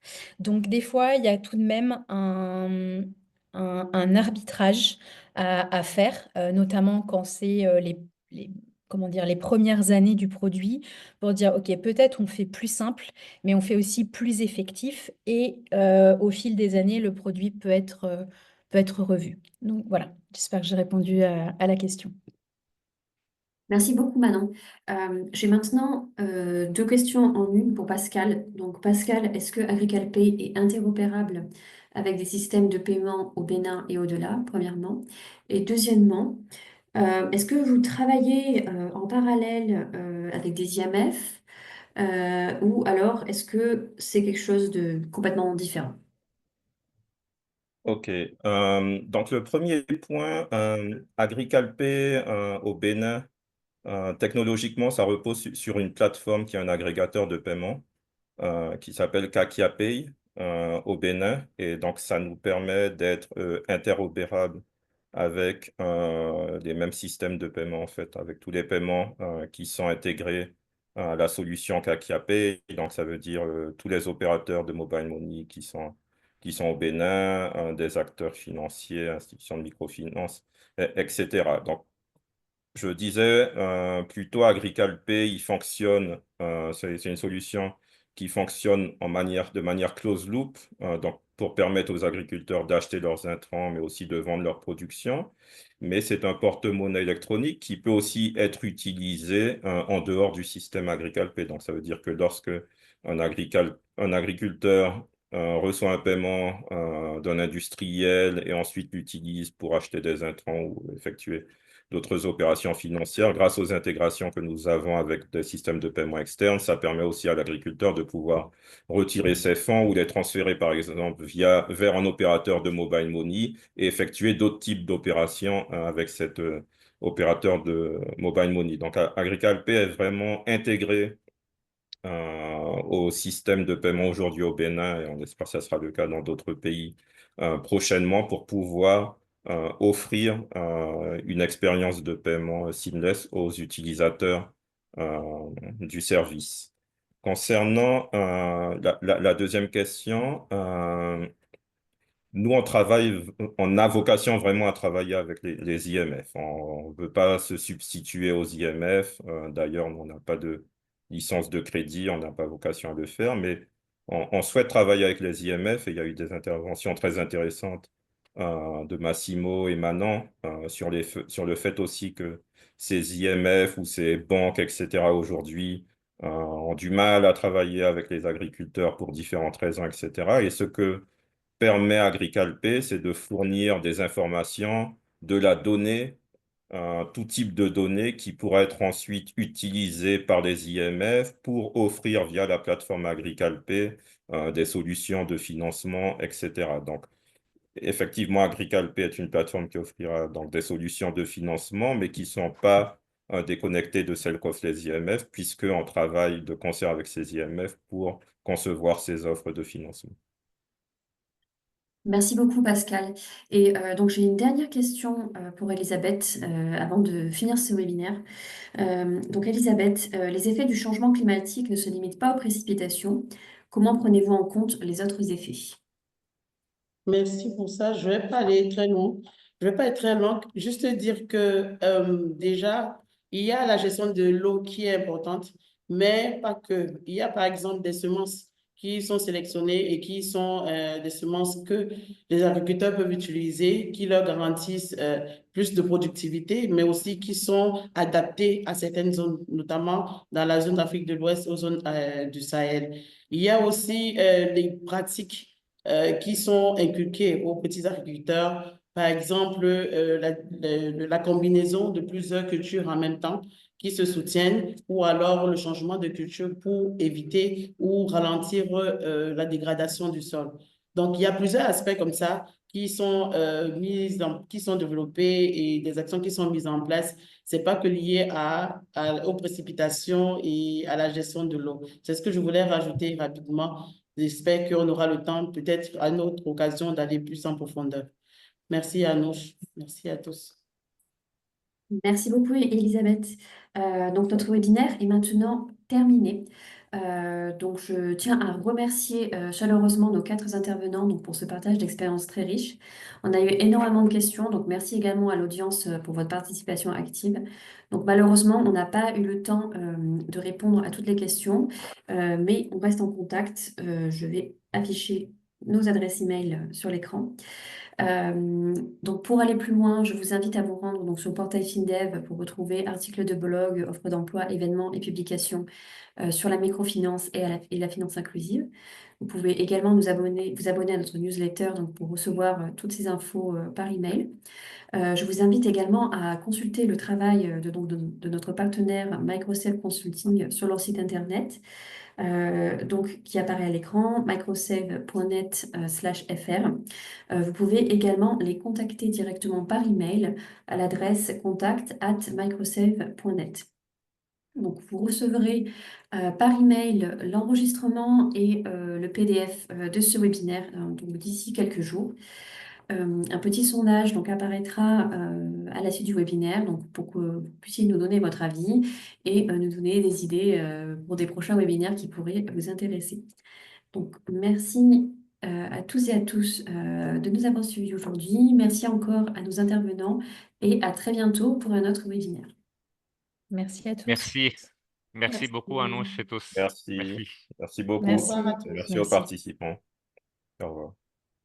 Donc, des fois, il y a tout de même un arbitrage à faire, notamment quand c'est comment dire, les premières années du produit, pour dire, OK, peut-être on fait plus simple, mais on fait aussi plus effectif, et au fil des années, le produit peut être revu. Donc voilà, j'espère que j'ai répondu à la question. Merci beaucoup, Manon. J'ai maintenant deux questions en une pour Pascal. Donc, Pascal, est-ce que AgricalPay est interopérable avec des systèmes de paiement au Bénin et au-delà, premièrement? Et deuxièmement, est-ce que vous travaillez en parallèle avec des IMF ou alors est-ce que c'est quelque chose de complètement différent? OK. Donc, le premier point, AgricalPay au Bénin, technologiquement, ça repose sur une plateforme qui est un agrégateur de paiement qui s'appelle KakiaPay au Bénin. Et donc, ça nous permet d'être interopérable avec les mêmes systèmes de paiement, en fait, avec tous les paiements qui sont intégrés à la solution Kakia Pay. Donc, ça veut dire tous les opérateurs de mobile money qui sont au Bénin, des acteurs financiers, institutions de microfinance, etc. Donc, je disais plutôt Agricalpay, il fonctionne, c'est une solution qui fonctionne de manière close loop, donc pour permettre aux agriculteurs d'acheter leurs intrants, mais aussi de vendre leur production. Mais c'est un porte-monnaie électronique qui peut aussi être utilisé en dehors du système Agricalpay. Donc ça veut dire que lorsque un agriculteur reçoit un paiement d'un industriel et ensuite l'utilise pour acheter des intrants ou effectuer d'autres opérations financières. Grâce aux intégrations que nous avons avec des systèmes de paiement externes, ça permet aussi à l'agriculteur de pouvoir retirer ses fonds ou les transférer, par exemple, vers un opérateur de mobile money et effectuer d'autres types d'opérations avec cet opérateur de mobile money. Donc, Agricalpay est vraiment intégré au système de paiement aujourd'hui au Bénin, et on espère que ça sera le cas dans d'autres pays prochainement pour pouvoir offrir une expérience de paiement seamless aux utilisateurs du service. Concernant la deuxième question, nous, on a vocation vraiment à travailler avec les IMF. On ne veut pas se substituer aux IMF. D'ailleurs, on n'a pas de licence de crédit, on n'a pas vocation à le faire, mais on souhaite travailler avec les IMF et il y a eu des interventions très intéressantes de Massimo et Manon sur le fait aussi que ces IMF ou ces banques, etc., aujourd'hui, ont du mal à travailler avec les agriculteurs pour différentes raisons, etc. Et ce que permet à Agricalpay, c'est de fournir des informations, de la donnée, tout type de données qui pourraient être ensuite utilisées par les IMF pour offrir via la plateforme Agricalpay des solutions de financement, etc. Donc, effectivement, Agricalpay est une plateforme qui offrira donc des solutions de financement, mais qui ne sont pas déconnectées de celles qu'offrent les IMF, puisqu'on travaille de concert avec ces IMF pour concevoir ces offres de financement. Merci beaucoup, Pascal. Et donc, j'ai une dernière question pour Elisabeth avant de finir ce webinaire. Donc, Elisabeth, les effets du changement climatique ne se limitent pas aux précipitations. Comment prenez-vous en compte les autres effets? Merci pour ça. Je ne vais pas aller très loin. Je ne vais pas être très longue. Juste dire que déjà, il y a la gestion de l'eau qui est importante, mais pas que. Il y a par exemple des semences qui sont sélectionnées et qui sont des semences que les agriculteurs peuvent utiliser, qui leur garantissent plus de productivité, mais aussi qui sont adaptées à certaines zones, notamment dans la zone d'Afrique de l'Ouest, aux zones du Sahel. Il y a aussi les pratiques qui sont inculqués aux petits agriculteurs. Par exemple, la combinaison de plusieurs cultures en même temps qui se soutiennent ou alors le changement de culture pour éviter ou ralentir la dégradation du sol. Donc, il y a plusieurs aspects comme ça qui sont, qui sont développés et des actions qui sont mises en place. Ce n'est pas que lié aux précipitations et à la gestion de l'eau. C'est ce que je voulais rajouter rapidement. J'espère qu'on aura le temps, peut-être à une autre occasion, d'aller plus en profondeur. Merci Anouche. Merci à tous. Merci beaucoup, Elisabeth. Donc, notre webinaire est maintenant terminé. Donc, je tiens à remercier chaleureusement nos 4 intervenants donc, pour ce partage d'expériences très riche. On a eu énormément de questions, donc merci également à l'audience pour votre participation active. Donc, malheureusement, on n'a pas eu le temps de répondre à toutes les questions, mais on reste en contact. Je vais afficher nos adresses email sur l'écran. Donc pour aller plus loin, je vous invite à vous rendre donc, sur le portail FinDev pour retrouver articles de blog, offres d'emploi, événements et publications sur la microfinance et la finance inclusive. Vous pouvez également vous abonner à notre newsletter donc, pour recevoir toutes ces infos par email. Je vous invite également à consulter le travail de notre partenaire Microsafe Consulting sur leur site internet. Donc, qui apparaît à l'écran, microsave.net/fr. Vous pouvez également les contacter directement par email à l'adresse contact@microsave.net. Donc, vous recevrez par email l'enregistrement et le PDF de ce webinaire donc d'ici quelques jours. un petit sondage donc, apparaîtra à la suite du webinaire donc, pour que vous puissiez nous donner votre avis et nous donner des idées pour des prochains webinaires qui pourraient vous intéresser. Donc, merci à tous et à tous de nous avoir suivis aujourd'hui. Merci encore à nos intervenants et à très bientôt pour un autre webinaire. Merci à tous. Merci. Merci beaucoup, Anouche et tous. Merci. Merci. Merci beaucoup. Merci. Au revoir à tous. Merci aux Merci. participants. Au revoir.